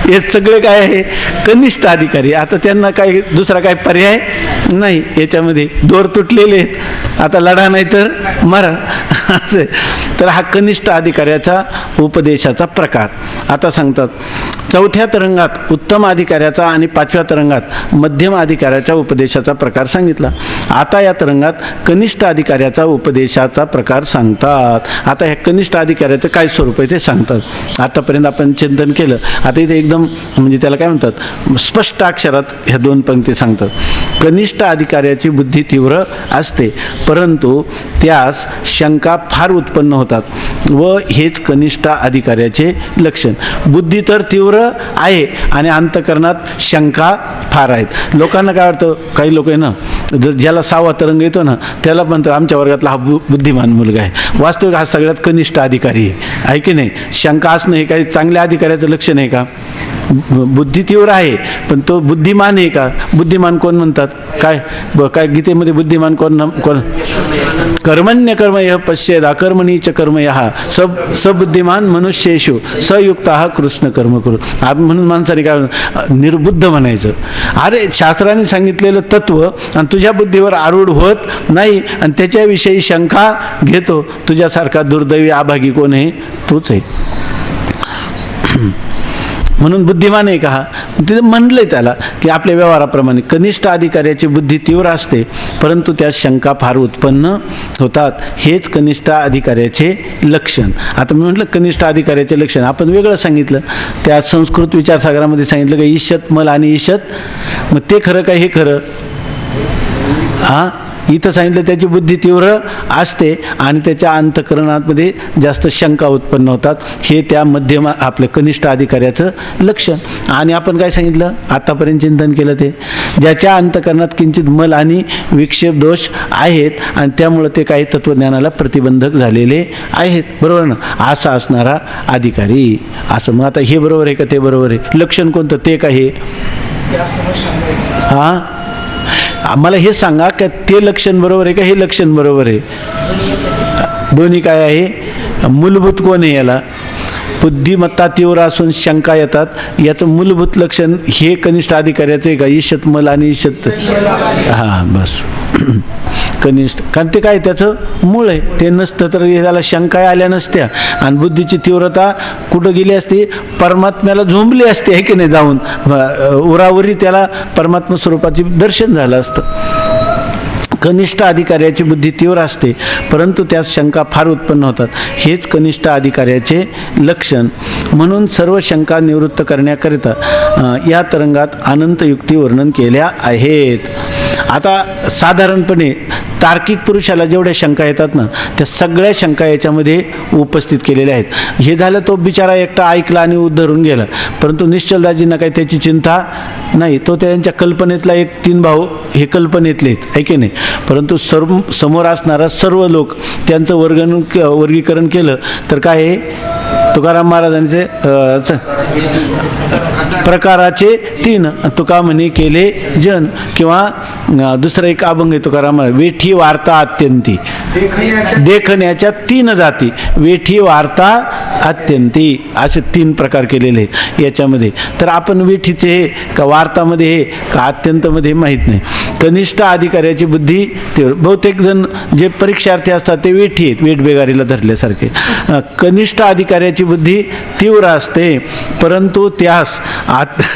हे सगळे काय आहे? कनिष्ठ अधिकारी. आता त्यांना काय दुसरा काय पर्याय नाही, याच्यामध्ये दोर तुटलेले आहेत, आता लढा नाही तर मरा असे. तर हा कनिष्ठ अधिकाऱ्याचा उपदेशाचा प्रकार. आता सांगतात चौथ्या तरंगात उत्तम अधिकाऱ्याचा आणि पाचव्या तरंगात मध्यम अधिकाऱ्याच्या उपदेशाचा प्रकार सांगितला. आता या तरंगात कनिष्ठ अधिकाऱ्याचा उपदेशाचा प्रकार सांगतात. आता ह्या कनिष्ठ अधिकाऱ्याचं काय स्वरूप आहे ते सांगतात. आतापर्यंत आपण चिंतन केलं, आता इथे एकदम म्हणजे त्याला काय म्हणतात स्पष्ट अक्षरात ह्या दोन पंक्ती सांगतात. कनिष्ठ अधिकाऱ्याची बुद्धी तीव्र असते, परंतु त्यास शंका फार उत्पन्न होतात व हेच कनिष्ठ अधिकाऱ्याचे लक्षण. बुद्धी तर तीव्र आहे आणि अंतकरणात शंका फार आहेत. लोकांना काय वाटतं, काही लोक आहे ना ज्याला 6वा तरंग येतो ना त्याला म्हणतो आमच्या वर्गातला हा बुद्धिमान मुलगा आहे. वास्तविक हा सगळ्यात कनिष्ठ अधिकारी आहे की नाही? शंका असणं हे काही चांगल्या अधिकाऱ्याचं लक्षण आहे का? बुद्धी तीव्र आहे पण तो बुद्धिमान आहे का? बुद्धिमान कोण म्हणतात? काय गीतेमध्ये बुद्धिमान कोण? कर्मण्य कर्म यः पश्येद अकर्मणीच कर्म यः सबुद्धिमान मनुष्येषु सयुक्तः कृष्ण कर्म करू. म्हणून माणसाने काय निर्बुद्ध म्हणायचं. अरे शास्त्राने सांगितलेलं तत्व आणि तुझ्या बुद्धीवर आरूढ होत नाही आणि त्याच्याविषयी शंका घेतो. तुझ्यासारखा दुर्दैवी अभागी कोण आहे? तूच आहे. म्हणून बुद्धिमान आहे का? तिथे म्हणलंय त्याला की आपल्या व्यवहाराप्रमाणे कनिष्ठ अधिकाऱ्याची बुद्धी तीव्र असते, परंतु त्यात शंका फार उत्पन्न होतात. हेच कनिष्ठ अधिकाऱ्याचे लक्षण. आता मी म्हटलं कनिष्ठ अधिकाऱ्याचे लक्षण आपण वेगळं सांगितलं. त्या संस्कृत विचारसागरामध्ये सांगितलं का ईशत मल आणि ईशत, मग ते खरं काय हे खरं? इथं सांगितलं त्याची बुद्धी तीव्र असते आणि त्याच्या अंतकरणामध्ये जास्त शंका उत्पन्न होतात. हे त्या मध्यम आपल्या कनिष्ठ अधिकाऱ्याचं लक्षण. आणि आपण काय सांगितलं आतापर्यंत चिंतन केलं ते ज्याच्या अंतकरणात किंचित मल आणि विक्षेप दोष आहेत आणि त्यामुळे ते काही तत्वज्ञानाला प्रतिबंधक झालेले आहेत, बरोबर ना? असा असणारा अधिकारी असं. मग आता हे बरोबर आहे का ते बरोबर आहे? लक्षण कोणतं ते का हे? आम्हाला हे सांगा का ते लक्षण बरोबर आहे का हे लक्षण बरोबर आहे? दोन्ही काय आहे? मूलभूत कोण आहे याला? बुद्धिमत्ता तीव्र असून शंका येतात, याचं मूलभूत लक्षण हे कनिष्ठ अधिकाऱ्याचं आहे का? ईशत मल आणि ईशत बस कनिष्ठ. कारण ते काय त्याचं मूळ आहे. ते नसतं तर त्याला शंका आल्या नसत्या आणि बुद्धीची तीव्रता कुठं गेली असती? परमात्म्याला झोंबली असते, आहे की नाही? जाऊन उरावरी त्याला परमात्मा स्वरूपाचे दर्शन झालं असतं. कनिष्ठ अधिकाऱ्याची बुद्धी तीव्र असते, परंतु त्यात शंका फार उत्पन्न होतात. हेच कनिष्ठ अधिकाऱ्याचे लक्षण. म्हणून सर्व शंका निवृत्त करण्याकरिता या तरंगात अनंत युक्ती वर्णन केल्या आहेत. आता साधारणपणे तार्किक पुरुषाला जेवढ्या शंका येतात ना, त्या सगळ्या शंका याच्यामध्ये उपस्थित केलेल्या आहेत. हे झालं, तो बिचारा एकटा ऐकला आणि उद्धरून गेला, परंतु निश्चलदाजींना काही त्याची चिंता नाही. तो त्यांच्या कल्पनेतला एक 3 भाऊ हे कल्पनेतले आहेत, आहे की नाही. परंतु समोर असणारा सर्व लोक त्यांचं वर्गीकरण केलं तर काय आहे, तुकाराम महाराजांचे प्रकाराचे 3 तुका म्हणे केले जन, किंवा दुसरं एक अभंग आहे तुकाराम, वेठी वार्ता अत्यंती, देखण्याच्या 3 जाती, वेठी वार्ता अत्यंती, असे 3 प्रकार केलेले आहेत याच्यामध्ये. तर आपण वेठीचे हे का वार्तामध्ये हे का अत्यंतमध्ये माहीत नाही. कनिष्ठ अधिकाऱ्याची बुद्धी ते बहुतेक जण जे परीक्षार्थी असतात ते वेठी आहेत, वेठबेगारीला धरल्यासारखे. कनिष्ठ अधिकाऱ्याची बुद्धी तीव्र असते, परंतु त्यास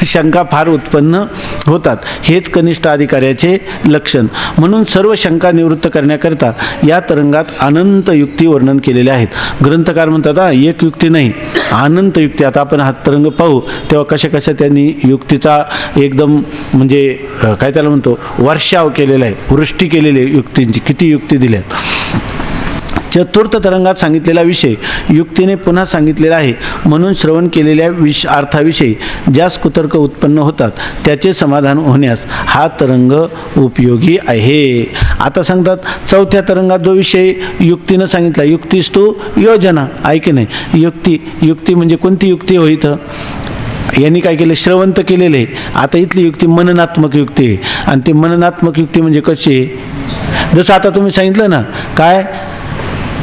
शंका फार उत्पन्न होतात. हेच कनिष्ठ अधिकाऱ्याचे लक्षण. म्हणून सर्व शंका निवृत्त करण्याकरिता या तरंगात अनंत युक्ती वर्णन केलेले आहेत. ग्रंथकार म्हणतात एक युक्ती नाही, अनंत युक्ती. आता आपण हा तरंग पाहू तेव्हा कशा कशा त्यांनी युक्तीचा एकदम म्हणजे काय त्याला म्हणतो वर्षाव केलेला आहे, वृष्टी केलेली आहे युक्तींची. किती युक्ती दिल्यात. चतुर्थ तरंगात सांगितलेला विषय युक्तीने पुन्हा सांगितलेला आहे. म्हणून श्रवण केलेल्या अर्थाविषयी ज्यास कुतर्क उत्पन्न होतात त्याचे समाधान होण्यास हा तरंग उपयोगी आहे. आता सांगतात चौथ्या तरंगात जो विषय युक्तीनं सांगितला, युक्तीस्तु योजना, ऐक नाही. युक्ती म्हणजे कोणती युक्ती होईत, यांनी काय केलं, श्रवंत केलेले. आता इथली युक्ती मननात्मक युक्ती आहे. आणि ते मननात्मक युक्ती म्हणजे कशी आहे, जसं आता तुम्ही सांगितलं ना, काय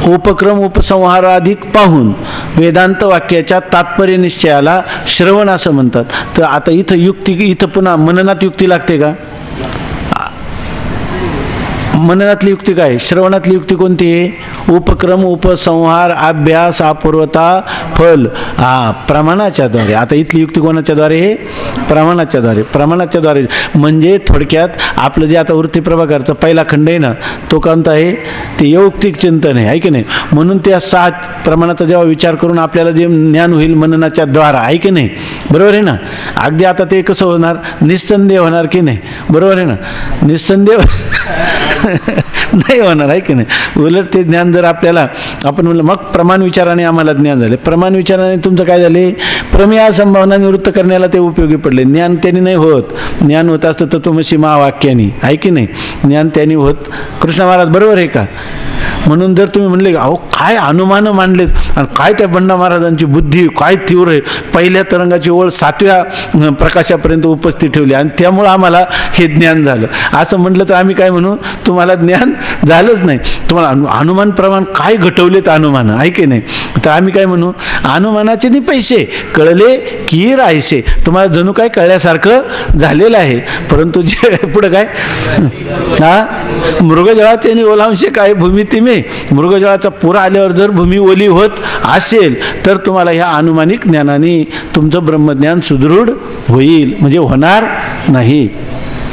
उपक्रम उपसंहाराधिक पाहून वेदांत वाक्याच्या तात्पर्य निश्चयाला श्रवण असं म्हणतात. तर आता इथं पुन्हा मननात युक्ती लागते का? मननातली युक्ती काय, श्रवणातली युक्ती कोणती आहे, उपक्रम उपसंहार अभ्यास अपूर्वता फल प्रमाणाच्या द्वारे. आता इथली युक्ती कोणाच्या द्वारे आहे, प्रमाणाच्या द्वारे. म्हणजे थोडक्यात आपलं जे आता वृत्ती प्रभाकरचा पहिला खंड आहे ना, तो कोणता आहे, ते यौक्तिक चिंतन आहे की नाही. म्हणून त्या 6 प्रमाणाचा जेव्हा विचार करून आपल्याला जे ज्ञान होईल मननाच्या द्वारा, आहे की नाही, बरोबर आहे ना. अगदी आता ते कसं होणार, निस्संदेह होणार की नाही, बरोबर आहे ना. निस्संदेह नाही होणार, आहे की नाही. उलट ते ज्ञान जर आपल्याला आपण म्हणलं मग प्रमाण विचाराने आम्हाला ज्ञान झाले, प्रमाण विचाराने तुमचं काय झाले, प्रमेय संभावना निवृत्त करण्याला ते उपयोगी पडले. ज्ञान त्यांनी नाही होत. ज्ञान होत असतं तत्वमसी महावाक्यानी, आहे की नाही. ज्ञान त्यांनी होत. कृष्ण महाराज बरोबर आहे का. म्हणून जर तुम्ही म्हणले अहो काय अनुमान मांडलेत आणि काय त्या बंडा महाराजांची बुद्धी काय तीव्र आहे, पहिल्या तरंगाची ओळ 7व्या प्रकाशापर्यंत उपस्थित ठेवली आणि त्यामुळं आम्हाला हे ज्ञान झालं, असं म्हटलं तर आम्ही काय म्हणू, तुम्हाला ज्ञान झालंच नाही. तुम्हाला अनुमान प्रमाण काय घटवलेत अनुमान, आहे की नाही. तर आम्ही काय म्हणू, अनुमानाचे नाही पैसे कळले की राहायचे. तुम्हाला जणू काय कळल्यासारखं झालेलं आहे. परंतु जे पुढं काय मृगजळा त्यांनी ओलांशे काय भूमी तिमे, मृगजळाचा पूर आल्यावर जर भूमी ओली होत असेल तर तुम्हाला ह्या अनुमानिक ज्ञानाने तुमचं ब्रह्मज्ञान सुदृढ होईल, म्हणजे होणार नाही.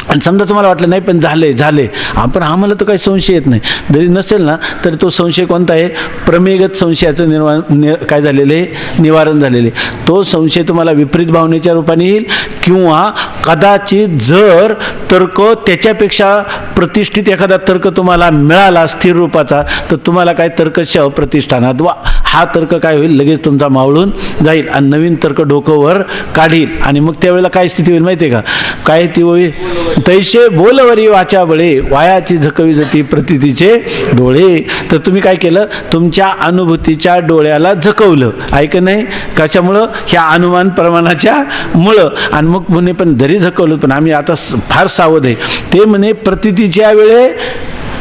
आणि समजा तुम्हाला वाटलं नाही पण झाले आपण आम्हाला तर काही संशय येत नाही, जरी नसेल ना तरी तो संशय कोणता आहे, प्रमेयगत संशयाचं काय झालेलं आहे, निवारण झालेले. तो संशय तुम्हाला विपरीत भावनेच्या रूपाने येईल किंवा कदाचित जर तर्क त्याच्यापेक्षा प्रतिष्ठित एखादा तर्क तुम्हाला मिळाला स्थिर रूपाचा तर तुम्हाला काय तर्कशः प्रतिष्ठानात हा तर्क काय होईल, लगेच तुमचा मावळून जाईल आणि नवीन तर्क डोकं वर काढील. आणि मग त्यावेळेला काय स्थिती होईल माहिती आहे का, काय ती होईल, तैसे बोलवरी वाचा बळे वायाची झकवी जती प्रतितीचे डोळे. तर तुम्ही काय केलं, तुमच्या अनुभूतीच्या डोळ्याला झकवलं, ऐक नाही कशामुळं, ह्या अनुमान प्रमाणाच्या मुळं. आणि मग म्हणे पण जरी झकवलं पण आम्ही आता फार सावध आहे. ते म्हणे प्रतितीच्या वेळे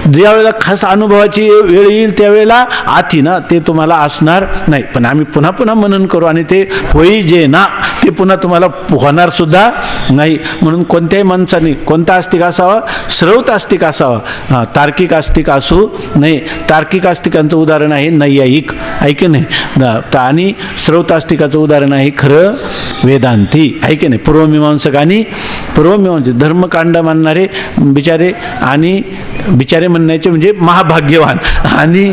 ज्या वेळेला खास अनुभवाची वेळ येईल त्यावेळेला आती ना ते तुम्हाला असणार नाही, पण आम्ही पुन्हा पुन्हा मनन करू आणि ते होई जे ना ते पुन्हा तुम्हाला होणार सुद्धा नाही. म्हणून कोणत्याही माणसाने कोणता आस्तिक असावा, श्रौत आस्तिक असावा, तार्किक आस्तिक असू नये. तार्किक आस्तिकांचं उदाहरण आहे नैयायिक, ऐके नाही, आणि श्रौत आस्तिकाचं उदाहरण आहे खरं वेदांती, ऐके नाही. पूर्वमीमांसक आणि पूर्वमीमांसक धर्मकांड मानणारे बिचारे आणि बिचारे म्हणण्याचे म्हणजे महाभाग्यवान, आणि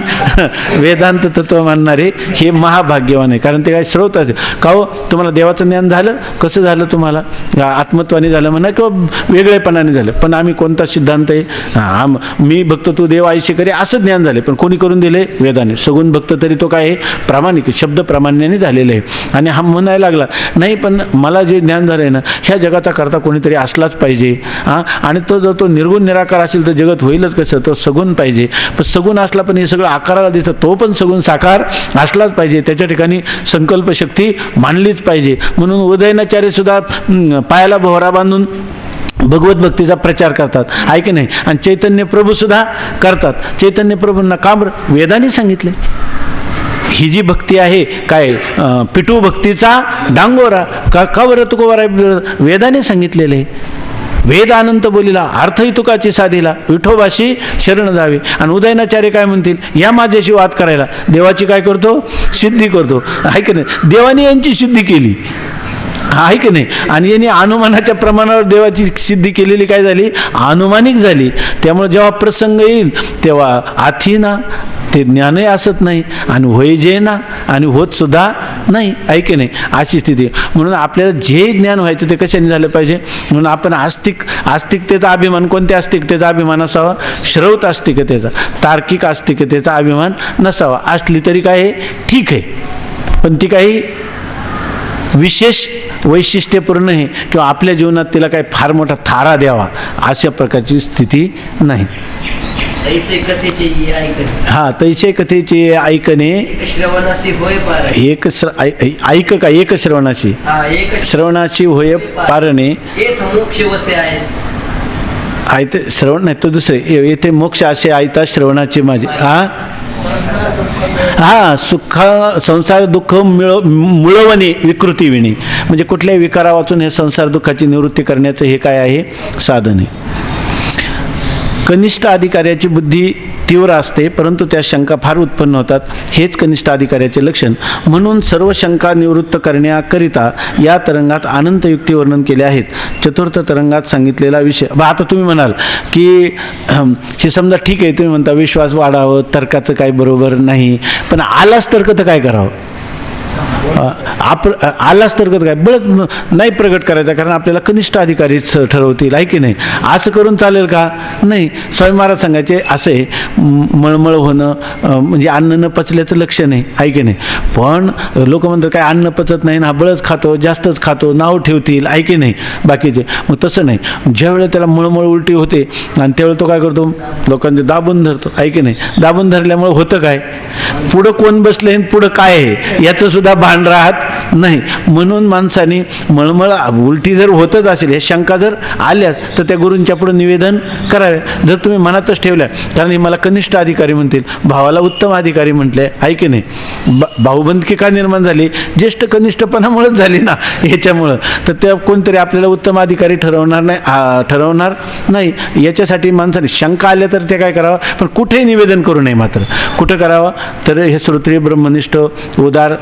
वेदांत तत्व मानणारे हे महाभाग्यवान आहे. कारण ते काय स्रोत आहे का हो, तुम्हाला देवाचं ज्ञान झालं, कसं झालं तुम्हाला, आत्मत्वाने झालं म्हणा किंवा वेगळेपणाने झालं, पण आम्ही कोणता सिद्धांत आहे, मी भक्त तू देव आयशी करे असं ज्ञान झाले, पण कोणी करून दिले, वेदाने. सगुण भक्त तरी तो काय आहे, प्रामाणिक शब्द प्रामाण्याने झालेलं आहे. आणि हा म्हणायला लागला नाही पण मला जे ज्ञान झालं आहे ना, ह्या जगाचा करता कोणीतरी असलाच पाहिजे. आणि तो जर तो निर्गुण निराकार असेल तर जगत होईलच कसं, तो सगुण पाहिजे. पण सगुण असला पण हे सगळं आकाराला दिसतं, तो पण सगुण साकार असलाच पाहिजे, त्याच्या ठिकाणी संकल्पशक्ती मानलीच पाहिजे. म्हणून उदयनाचार्य सुद्धा पायाला भोवरा बांधून भगवत भक्तीचा प्रचार करतात, आहे की नाही. आणि चैतन्य प्रभू सुद्धा करतात. चैतन्य प्रभूंना का बरं, वेदाने सांगितले. ही जी भक्ती आहे काय, पिटू भक्तीचा डांगोरा का बरं तुकोबारा, वेदाने सांगितलेले. वेद अनंत बोलीला, अर्थही तुकाची साधीला, विठोबाशी शरण जावे. आणि उदयनाचार्य काय म्हणतील, या माझ्याशी वाद करायला, देवाची काय करतो, सिद्धी करतो, आहे की नाही. देवाने यांची सिद्धी केली, आहे की नाही. आणि यांनी अनुमानाच्या प्रमाणावर देवाची सिद्धी केलेली काय झाली, अनुमानिक झाली. त्यामुळे जेव्हा प्रसंग येईल तेव्हा आथीना ते ज्ञानही असत नाही आणि होय जे ना आणि होत सुद्धा नाही, आहे की नाही. अशी स्थिती. म्हणून आपल्याला जे ज्ञान व्हायचं ते कशाने झालं पाहिजे. म्हणून आपण आस्तिकतेचा अभिमान, कोणत्या आस्तिकतेचा अभिमान असावा, श्रौत आस्तिकतेचा, तार्किक आस्तिकतेचा अभिमान नसावा. असली तरी काय आहे, ठीक आहे, पण ती काही विशेष वैशिष्ट्यपूर्ण आहे किंवा आपल्या जीवनात तिला काही फार मोठा थारा द्यावा अशा प्रकारची स्थिती नाही. हा, तैसे कथेचे ऐकणे, एक ऐक का एक श्रवणाशी, श्रवणाशी होय पारणे, आयते श्रवण नाही तो दुसरे, येथे मोक्ष असे आयता श्रवणाचे माझे. सुख संसार दुःख मुळवणे विकृती विणे, म्हणजे कुठल्याही विकारा वाचून हे संसार दुःखाची निवृत्ती करण्याचं हे काय आहे, साधन आहे. कनिष्ठ अधिकाऱ्याची बुद्धी तीव्र असते, परंतु त्या शंका फार उत्पन्न होतात, हेच कनिष्ठ अधिकाऱ्याचे लक्षण. म्हणून सर्व शंका निवृत्त करण्याकरिता या तरंगात अनंत युक्ती वर्णन केले आहेत. चतुर्थ तरंगात सांगितलेला विषय. आता तुम्ही म्हणाल की हे समजा ठीक आहे, तुम्ही म्हणता विश्वास वाढावं, तर्काचं काही बरोबर नाही, पण आलाच तर्क तर काय करावं, आलाच तर्क काय बळच नाही प्रगट करायचा, कारण आपल्याला कनिष्ठ अधिकारीच ठरवतील, आहे की नाही. असं करून चालेल का, नाही. स्वामी महाराज सांगायचे असे, मळमळ होणं म्हणजे अन्न न पचल्याचं लक्षण आहे की नाही. पण लोक म्हणतात काय अन्न पचत नाही ना, बळच खातो, जास्तच खातो, नाव ठेवतील, आहे की नाही बाकीचे. मग तसं नाही, ज्यावेळेला त्याला मळमळ उलटी होते आणि त्यावेळेला तो काय करतो, लोकांचे दाबून धरतो, आहे की नाही. दाबून धरल्यामुळे होतं काय, पुढं कोण बसले आणि पुढं काय आहे याचं सुद्धा भान राहत नाही. म्हणून माणसाने मळमळ उलटी जर होतच असेल, हे शंका जर आल्यास तर त्या गुरूंच्या पुढे निवेदन करावे. जर तुम्ही मनातच ठेवल्या, कारण हे मला कनिष्ठ अधिकारी म्हणतील, भावाला उत्तम अधिकारी म्हटले, आहे की नाही. भाऊबंदकी का निर्माण झाली, ज्येष्ठ कनिष्ठपणामुळेच झाली ना, ह्याच्यामुळं. तर त्या कोणतरी आपल्याला उत्तम अधिकारी ठरवणार नाही. याच्यासाठी माणसाने शंका आल्या तर ते काय करावं, पण कुठेही निवेदन करू नये. मात्र कुठं करावं तर हे श्रोत्रिय ब्रह्मनिष्ठ उदार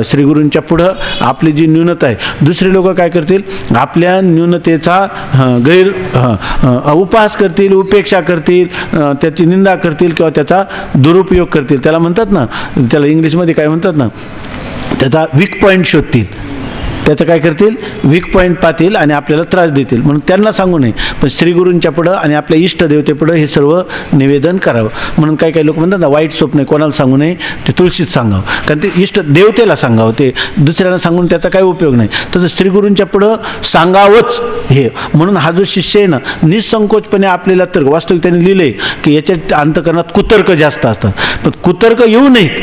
श्रीगुरूंच्या पुढं आपली जी न्यूनता आहे. दुसरे लोक काय करतील, आपल्या न्यूनतेचा उपहास करतील, उपेक्षा करतील, त्याची निंदा करतील किंवा त्याचा दुरुपयोग करतील. त्याला म्हणतात ना, त्याला इंग्लिशमध्ये काय म्हणतात ना, त्याचा वीक पॉईंट शोधतील, त्याचं काय करतील, वीक पॉईंट पाहतील आणि आपल्याला त्रास देतील. म्हणून त्यांना सांगू नये, पण श्रीगुरूंच्या पुढं आणि आपल्या इष्टदेवतेपुढं हे सर्व निवेदन करावं. म्हणून काही काही लोक म्हणतात ना, वाईट स्वप्न कोणाला सांगू नये, ते तुळशीत सांगावं, कारण ते इष्ट देवतेला सांगावं, ते दुसऱ्यांना सांगून त्याचा काही उपयोग नाही. तसं श्रीगुरूंच्या पुढं सांगावंच हे. म्हणून हा जो शिष्य आहे ना, निसंकोचपणे आपल्याला तर्क, वास्तविक त्यांनी लिहिले की याच्या अंतःकरणात कुतर्क जास्त असतात, पण कुतर्क येऊ नयेत,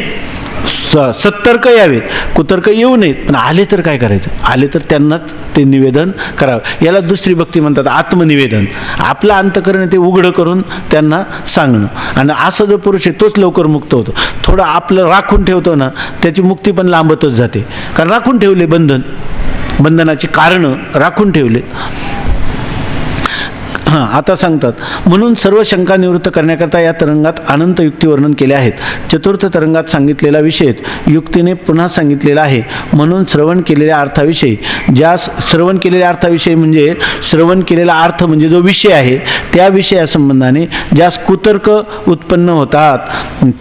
सत्तर्क यावेत, कुतर्क येऊ नयेत. पण आले तर काय करायचं, आले तर त्यांनाच ते निवेदन करावं. याला दुसरी भक्ती म्हणतात, आत्मनिवेदन. आपलं अंतःकरण ते उघडं करून त्यांना सांगणं. आणि असं जो पुरुष आहे तोच लवकर मुक्त होतो. थोडं आपलं राखून ठेवतो ना, त्याची मुक्ती पण लांबतच जाते, कारण राखून ठेवले बंधनाची कारणं राखून ठेवले. आता सांगतात, म्हणून सर्व शंका निवृत्त करण्याकरता या तरंगात अनंत युक्ती वर्णन केले आहेत. चतुर्थ तरंगात सांगितलेला विषय युक्तीने पुन्हा सांगितलेला आहे. म्हणून श्रवण केलेल्या अर्थाविषयी, ज्यास श्रवण केलेल्या अर्थाविषयी म्हणजे श्रवण केलेला अर्थ म्हणजे जो विषय आहे त्या विषयासंबंधाने ज्यास कुतर्क उत्पन्न होतात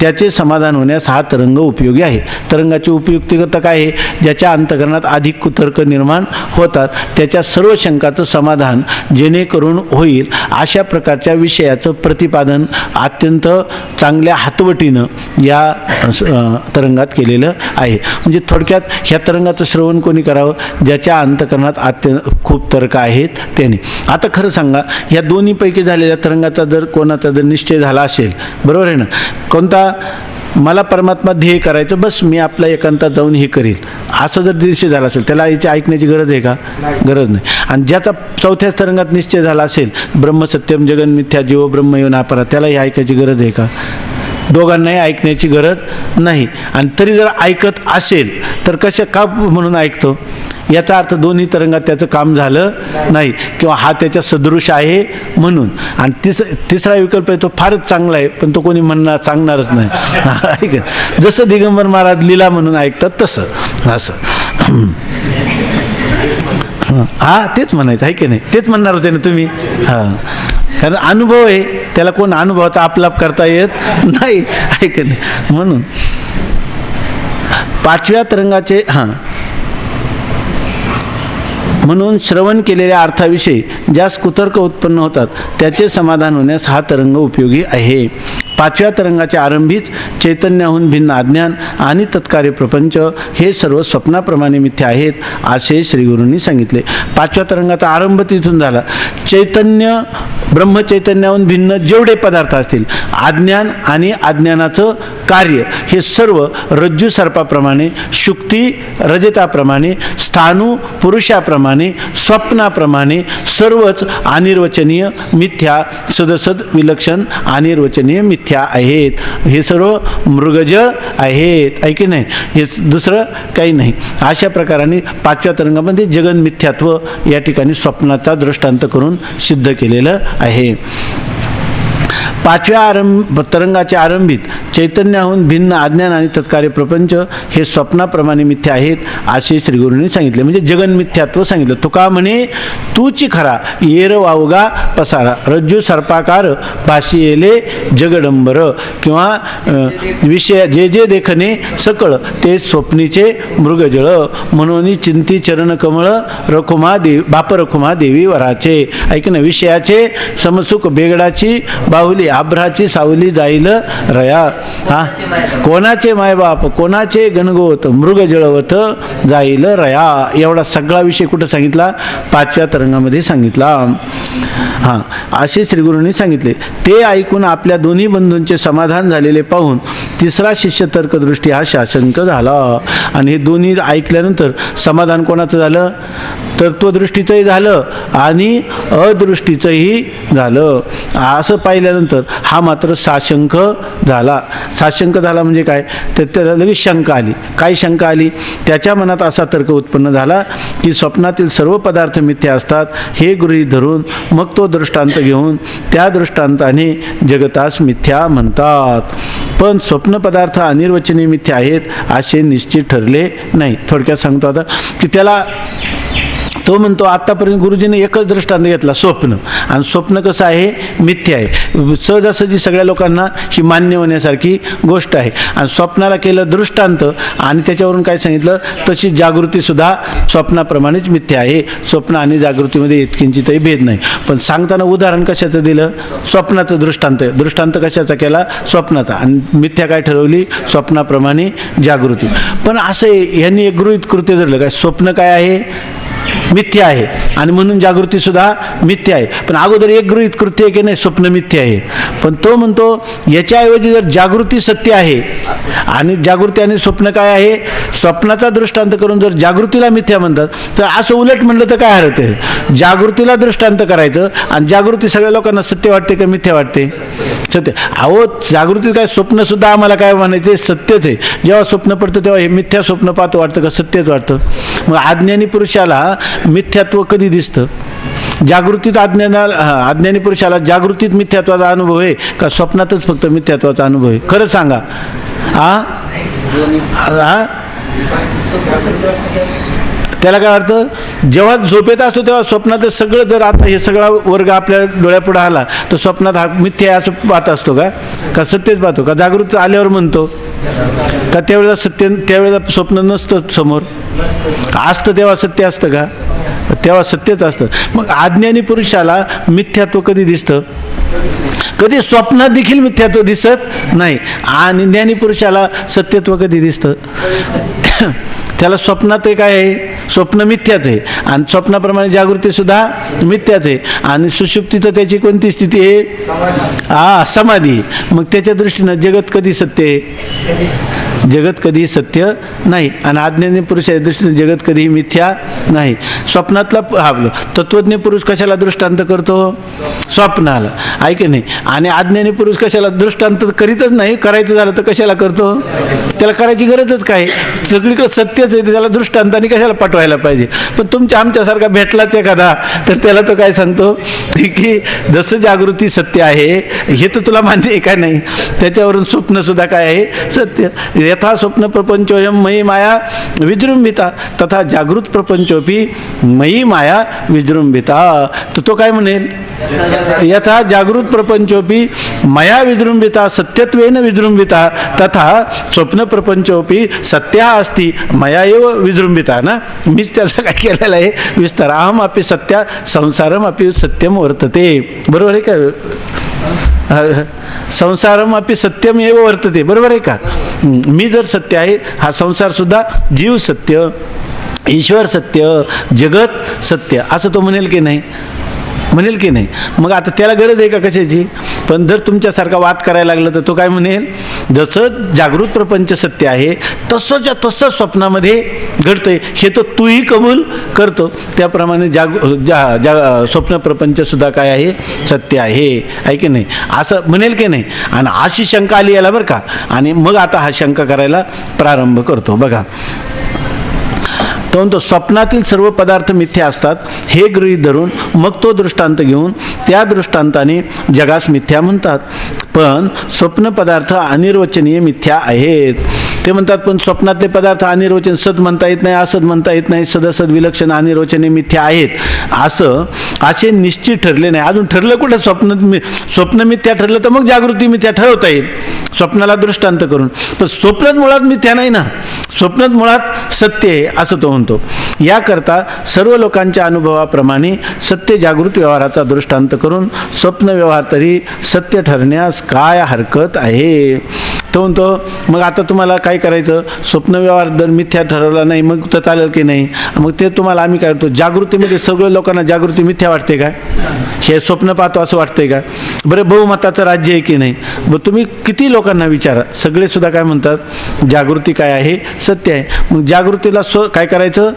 त्याचे समाधान होण्यास हा तरंग उपयोगी आहे. तरंगाची उपयुक्तिकता काय आहे? ज्याच्या अंतःकरणात अधिक कुतर्क निर्माण होतात त्याच्या सर्व शंकाचं समाधान जेणेकरून होईल अशा प्रकारच्या विषयाचं प्रतिपादन अत्यंत चांगल्या हातवटीनं या तरंगात केलेलं आहे. म्हणजे थोडक्यात ह्या तरंगाचं श्रवण कोणी करावं? ज्याच्या अंतःकरणात खूप तर्क आहेत त्याने. आता खरं सांगा, ह्या दोन्हीपैकी झालेल्या तरंगाचा जर कोणाचा जर निश्चय झाला असेल, बरोबर आहे ना, कोणता, मला परमात्मा ध्येय करायचं, बस मी आपल्या एकांतात जाऊन हे करील, असं जर निश्चय झाला असेल त्याला याची ऐकण्याची गरज आहे का? गरज नाही. आणि ज्याचा चौथ्या तरंगात निश्चय झाला असेल, ब्रह्मसत्यम जगन मिथ्या जीव ब्रह्मयो नापरा, त्याला ही ऐकायची गरज आहे का? दोघांनाही ऐकण्याची गरज नाही. आणि तरी जर ऐकत असेल तर का म्हणून ऐकतो? याचा अर्थ दोन्ही तरंगात त्याचं काम झालं नाही किंवा हा त्याच्या सदृश आहे म्हणून. आणि तिसरा विकल्प आहे तो फारच चांगला आहे पण तो कोणी सांगणारच नाही. ऐक, जसं दिगंबर महाराज लीला म्हणून ऐकतात तसं असं. हा तेच म्हणायचं आहे की नाही? तेच म्हणणार होते ना तुम्ही. हां, कारण अनुभव आहे, त्याला कोण अनुभवाचा आपलाप करता येत नाही, आहे की नाही? म्हणून पाचव्या तरंगाचे म्हणून श्रवण केलेल्या अर्थाविषयी ज्यास कुतर्क उत्पन्न होतात त्याचे समाधान होण्यास हा तरंग उपयोगी आहे. पाचव्या तरंगाचे आरंभीच चैतन्याहून भिन्न अज्ञान आणि तत्कार्य प्रपंच हे सर्व स्वप्नाप्रमाणे मिथ्या आहेत असे श्रीगुरूंनी सांगितले. पाचव्या तरंगाचा आरंभ तिथून झाला. चैतन्य, ब्रह्मचैतन्याहून भिन्न जेवढे पदार्थ असतील, अज्ञान आणि अज्ञानाचं कार्य हे सर्व रज्जू सर्पाप्रमाणे, शुक्ती रजताप्रमाणे, स्थाणू पुरुषाप्रमाणे, स्वप्नाप्रमाणे सर्वच अनिर्वचनीय मिथ्या, सदसद विलक्षण अनिर्वचनीय मिथ्या आहेत. हे सर्व मृगजळ आहेत, आहे की नाही? हे दुसरं काही नाही. अशा प्रकाराने पाचव्या तरंगामध्ये जगन मिथ्यात्व या ठिकाणी स्वप्नाचा दृष्टांत करून सिद्ध केलेलं आहे. पाचव्या तरंगाचे आरंभित चैतन्याहून भिन्न अज्ञान आणि तत्कार्य प्रपंच हे स्वप्नाप्रमाणे मिथ्या आहेत असे श्रीगुरूंनी सांगितले. म्हणजे जगन मिथ्यात्व सांगितलं. तुका म्हणे तूची खरा येर वावगा पसारा, रज्जू सर्पाकार भाशी येले जगडंबर, किंवा विषय जे जे देखणे सकळ ते स्वप्नीचे मृगजळ, म्हणून चिंती चरण कमळ रखुमा देवी बाप रखुमा देवी वराचे. ऐक ना, विषयाचे समसुख बेगडाची बाहुली आभ्राची सावली जाईल रया. हा, कोणाचे मायबाप कोणाचे गणगोत मृग जळवत जाईल रया. एवढा सगळा विषय कुठं सांगितला? पाचव्या तरंगामध्ये सांगितला. हां, असे श्रीगुरूंनी सांगितले. ते ऐकून आपल्या दोन्ही बंधूंचे समाधान झालेले पाहून तिसरा शिष्य तर्कदृष्टी हा शासंक झाला. आणि हे दोन्ही ऐकल्यानंतर समाधान कोणाचं झालं? तत्वदृष्टीचंही झालं आणि अदृष्टीचंही झालं. असं पाहिल्यानंतर हा मात्र साशंक झाला. साशंक झाला म्हणजे काय? तर त्याला लगेच शंका आली. काय शंका आली? त्याच्या मनात असा तर्क उत्पन्न झाला की स्वप्नातील सर्व पदार्थ मिथ्या असतात हे गृहीत धरून मग तो दृष्टांत घेऊन त्या दृष्टांताने जगतास मिथ्या म्हणतात. पण स्वप्न पदार्थ अनिर्वचनीय मिथ्या आहेत असे निश्चित ठरले नाही. थोडक्यात सांगतो आता की त्याला तो म्हणतो आत्तापर्यंत गुरुजीने एकच दृष्टांत घेतला, स्वप्न. आणि स्वप्न कसं आहे? मिथ्या आहे. सहजासहजी सगळ्या लोकांना ही मान्य होण्यासारखी गोष्ट आहे. आणि स्वप्नाला केलं दृष्टांत आणि त्याच्यावरून काय सांगितलं? तशी जागृतीसुद्धा स्वप्नाप्रमाणेच मिथ्या आहे. स्वप्न आणि जागृतीमध्ये इतकिंचितही भेद नाही. पण सांगताना उदाहरण कशाचं दिलं? स्वप्नाचं दृष्टांत. दृष्टांत कशाचा केला? स्वप्नाचा. आणि मिथ्या काय ठरवली? स्वप्नाप्रमाणे जागृती. पण असं यांनी एक गृहीत कृत्य धरलं काय? स्वप्न काय आहे? मिथ्या आहे आणि म्हणून जागृतीसुद्धा मिथ्या आहे. पण अगोदर एक गृहीत कृत्य आहे की नाही, स्वप्न मिथ्या आहे. पण तो म्हणतो याच्याऐवजी जर जागृती सत्य आहे आणि जागृती आणि स्वप्न काय आहे? स्वप्नाचा दृष्टांत करून जर जागृतीला मिथ्या म्हणतात तर असं उलट म्हणलं तर काय हरत आहे? जागृतीला दृष्टांत करायचं आणि जागृती सगळ्या लोकांना सत्य वाटते का मिथ्या वाटते? सत्य. अहो, जागृती काय, स्वप्नसुद्धा आम्हाला काय म्हणायचे? सत्यच आहे. जेव्हा स्वप्न पडतं तेव्हा हे मिथ्या स्वप्न पाहतो वाटतं का सत्यच वाटतं? मग अज्ञानी पुरुषाला मिथ्यात्व कधी दिसतं? जागृतीत अज्ञानी पुरुषाला जागृतीत मिथ्यात्वाचा अनुभव आहे का स्वप्नातच फक्त मिथ्यात्वाचा अनुभव आहे? खरं सांगा. त्याला काय वाटतं? जेव्हा झोपेत असतो तेव्हा स्वप्नात सगळं, जर आता हे सगळा वर्ग आपल्या डोळ्यापुढे आला तर स्वप्नात हा मिथ्या असं पाहत असतो का सत्यच पाहतो का? जागृत आल्यावर म्हणतो का त्यावेळेला सत्य, त्यावेळेला स्वप्न नसतं समोर, असतं तेव्हा सत्य असतं का? तेव्हा सत्यच असतं. मग अज्ञानी पुरुषाला मिथ्यात्व कधी दिसतं? कधी स्वप्नात देखील मिथ्यात्व दिसत नाही. आणि ज्ञानी पुरुषाला सत्यत्व कधी दिसतं? त्याला स्वप्नात काय आहे? स्वप्न मिथ्याच आहे आणि स्वप्नाप्रमाणे जागृती सुद्धा मिथ्याच आहे. आणि सुषुप्तीत त्याची कोणती स्थिती आहे? समाधी. मग त्याच्या दृष्टीनं जगत कधी सत्य आहे? जगत कधी सत्य नाही. आणि अज्ञानी पुरुषाच्या दृष्टीने जगत कधी मिथ्या नाही. स्वप्नातला तत्वज्ञ पुरुष कशाला दृष्टांत करतो? स्वप्नाला, आहे की नाही? आणि अज्ञानी पुरुष कशाला दृष्टांत करीतच नाही, करायचं झालं तर कशाला करतो? त्याला करायची गरजच काय? सगळीकडे सत्यच आहे, त्याला दृष्टांताने कशाला पाठवायला पाहिजे? पण तुमच्या आमच्यासारखा भेटलाच एखादा तर त्याला तो काय सांगतो की जसं जागृती सत्य आहे हे तर तुला मान्य आहे का नाही? त्याच्यावरून स्वप्न सुद्धा काय आहे? सत्य. यथा स्वप्न प्रपंचोयम मयी माया विजृंभिता तथा जागृत प्रपंचोपी मयी माया विजृंभिता. तर तो काय म्हणेल? यथा जागृत प्रपंचोपी मया विजृंभिता सत्यत्वेन विजृंभिता तथा स्वप्न प्रपंचोपी सत्या अस्ति मया एव विजृंभिता. ना, मीच त्याचा काय केलेला आहे विस्तार. अहम अपि सत्या संसारम अपि सत्यम वर्तते. बरोबर आहे का? संसारम अपि सत्यम एव वर्तते. बरोबर आहे का? मी जर सत्य आहे, हा संसार सुद्धा जीव सत्य, ईश्वर सत्य, जगत सत्य असं तो म्हणेल की नाही? म्हणेल की नाही? मग आता त्याला गरज आहे का कशाची? पण जर तुमच्यासारखा वाद करायला लागलं तर तो काय म्हणेल? जसं जागृत प्रपंच सत्य आहे तसंच्या तसं स्वप्नामध्ये घडतंय हे तर तूही कबूल करतो, त्याप्रमाणे स्वप्न प्रपंच सुद्धा काय आहे? सत्य आहे की नाही? असं म्हणेल की नाही? आणि अशी शंका आली याला बरं का. आणि मग आता हा शंका करायला प्रारंभ करतो. बघा, तो स्वप्नातील सर्व पदार्थ मिथ्या असतात हे गृहीत धरून मग तो दृष्टांत घेऊन त्या दृष्टांताने जगास मिथ्या म्हणतात. पण स्वप्न पदार्थ अनिर्वचनीय मिथ्या आहेत. ते म्हणतात पण स्वप्नातले पदार्थ अनिर्वचन, सद म्हणता येत नाही, असद म्हणता येत नाही, सदसद विलक्षण अनिर्वचनीय मिथ्या आहेत असे निश्चित ठरले नाही. अजून ठरलं कुठं? स्वप्न मिथ्या ठरलं तर मग जागृती मिथ्या ठरवता येईल स्वप्नाला दृष्टांत करून. पण स्वप्नात मुळात मिथ्या नाही ना, स्वप्नात मुळात सत्य आहे असं तो म्हणतो. याकरता सर्व लोकांच्या अनुभवाप्रमाणे सत्य जागृत व्यवहाराचा दृष्टांत करून स्वप्न व्यवहार तरी सत्य ठरण्यास काय हरकत आहे? तो म्हणतो मग आता तुम्हाला काय करायचं? स्वप्न व्यवहार जर मिथ्या ठरवला नाही मग तर चालेल की नाही? मग ते तुम्हाला आम्ही काय करतो? जागृतीमध्ये सगळ्या लोकांना जागृती मिथ्या वाटते का? हे स्वप्न पाहतो असं वाटतंय का? बरं, बहुमताचं राज्य आहे की नाही? मग तुम्ही किती लोकांना विचारा, सगळे सुद्धा काय म्हणतात? जागृती काय आहे? सत्य आहे. मग जागृतीला काय करायचं?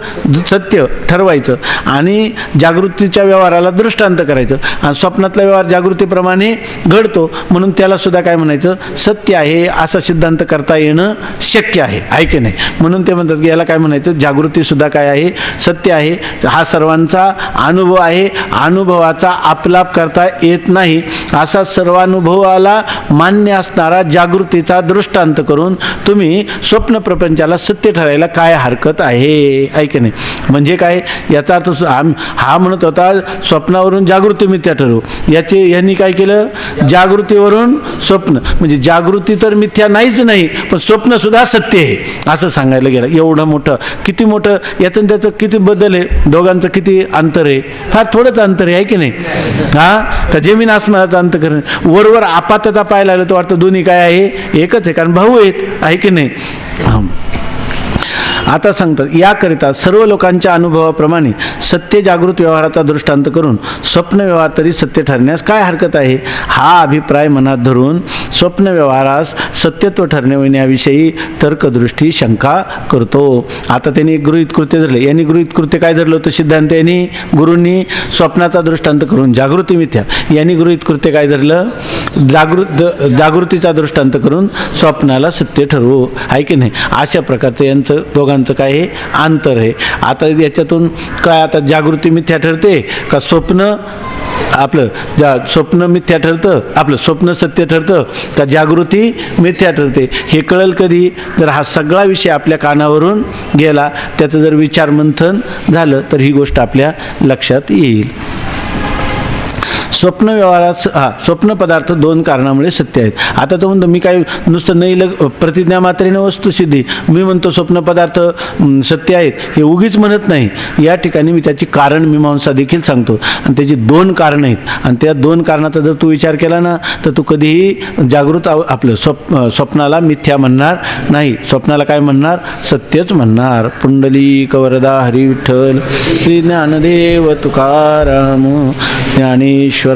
सत्य ठरवायचं आणि जागृतीच्या व्यवहाराला दृष्टांत करायचं. आणि स्वप्नातला व्यवहार जागृतीप्रमाणे घडतो म्हणून त्याला सुद्धा काय म्हणायचं? सत्य आहे असा सिद्धांत करता येणं शक्य आहे की नाही? म्हणून ते म्हणतात की याला काय म्हणायचं? जागृती सुद्धा काय आहे? सत्य आहे. हा सर्वांचा अनुभव आहे, अनुभवाचा आपलाप करता येत नाही असा सर्वानुभवाला मान्य असणारा जागृतीचा दृष्टांत करून तुम्ही स्वप्न प्रपंचाला सत्य ठरायला काय हरकत आहे की नाही? म्हणजे काय याचा अर्थ? हा म्हणत होता स्वप्नावरून जागृती मिथ्या ठरवू, यांनी काय केलं? जागृतीवरून स्वप्न, म्हणजे जागृती तर मिथ्या नाहीच नाही पण स्वप्न सुद्धा सत्य आहे असं सांगायला गेलं. एवढं मोठं, किती मोठं यातून त्याचं किती बदल आहे, दोघांचं किती अंतर आहे? फार थोडंच अंतर आहे की नाही? का जमीन आसमानाचं अंतर करणं. वरवर आपातचा पाहायला लागलं तर वाटतं दोन्ही काय आहे? एकच आहे, कारण भाऊ आहेत, आहे की नाही? आता सांगतात याकरिता सर्व लोकांच्या अनुभवाप्रमाणे सत्य जागृत व्यवहाराचा दृष्टांत करून स्वप्न व्यवहार तरी सत्य ठरण्यास काय हरकत आहे हा अभिप्राय मनात धरून स्वप्न व्यवहारास सत्यत्व ठरविण्याविषयी तर्कदृष्टी शंका करतो. आता त्यांनी गृहीत कृत्य धरले. यांनी गृहीत कृत्य काय धरलं होतं? सिद्धांत यांनी गुरूंनी स्वप्नाचा दृष्टांत करून जागृती मिथ्या. यांनी गृहीत कृत्य काय धरलं? जागृतीचा दृष्टांत करून स्वप्नाला सत्य ठरवू, आहे की नाही. अशा प्रकारचं यांचं दोघांचं काय आहे, अंतर आहे. आता याच्यातून काय, आता जागृती मिथ्या ठरते का स्वप्न आपलं स्वप्न मिथ्या ठरतं, आपलं स्वप्न सत्य ठरतं का जागृती मिथ्या ठरते, हे कळेल कधी, जर हा सगळा विषय आपल्या कानावरून गेला, त्याचं जर विचार मंथन झालं तर ही गोष्ट आपल्या लक्षात येईल. स्वप्न व्यवहारात स्वप्न पदार्थ दोन कारणामुळे सत्य आहेत. आता तो म्हणतो मी काय नुसतं नाही प्रतिज्ञा मात्रेने वस्तुसिद्धी, मी म्हणतो स्वप्न पदार्थ सत्य आहेत हे उगीच म्हणत नाही. या ठिकाणी मी त्याची कारण मीमांसा देखील सांगतो आणि त्याची दोन कारणं आहेत आणि त्या दोन कारणाचा जर तू विचार केला ना तर तू कधीही जागृत आपलं स्वप्नाला मिथ्या म्हणणार नाही, स्वप्नाला काय म्हणणार, सत्यच म्हणणार. पुंडलिक वरदा हरी विठ्ठल, श्री ज्ञानदेव तुकाराम, ज्ञानेश्वर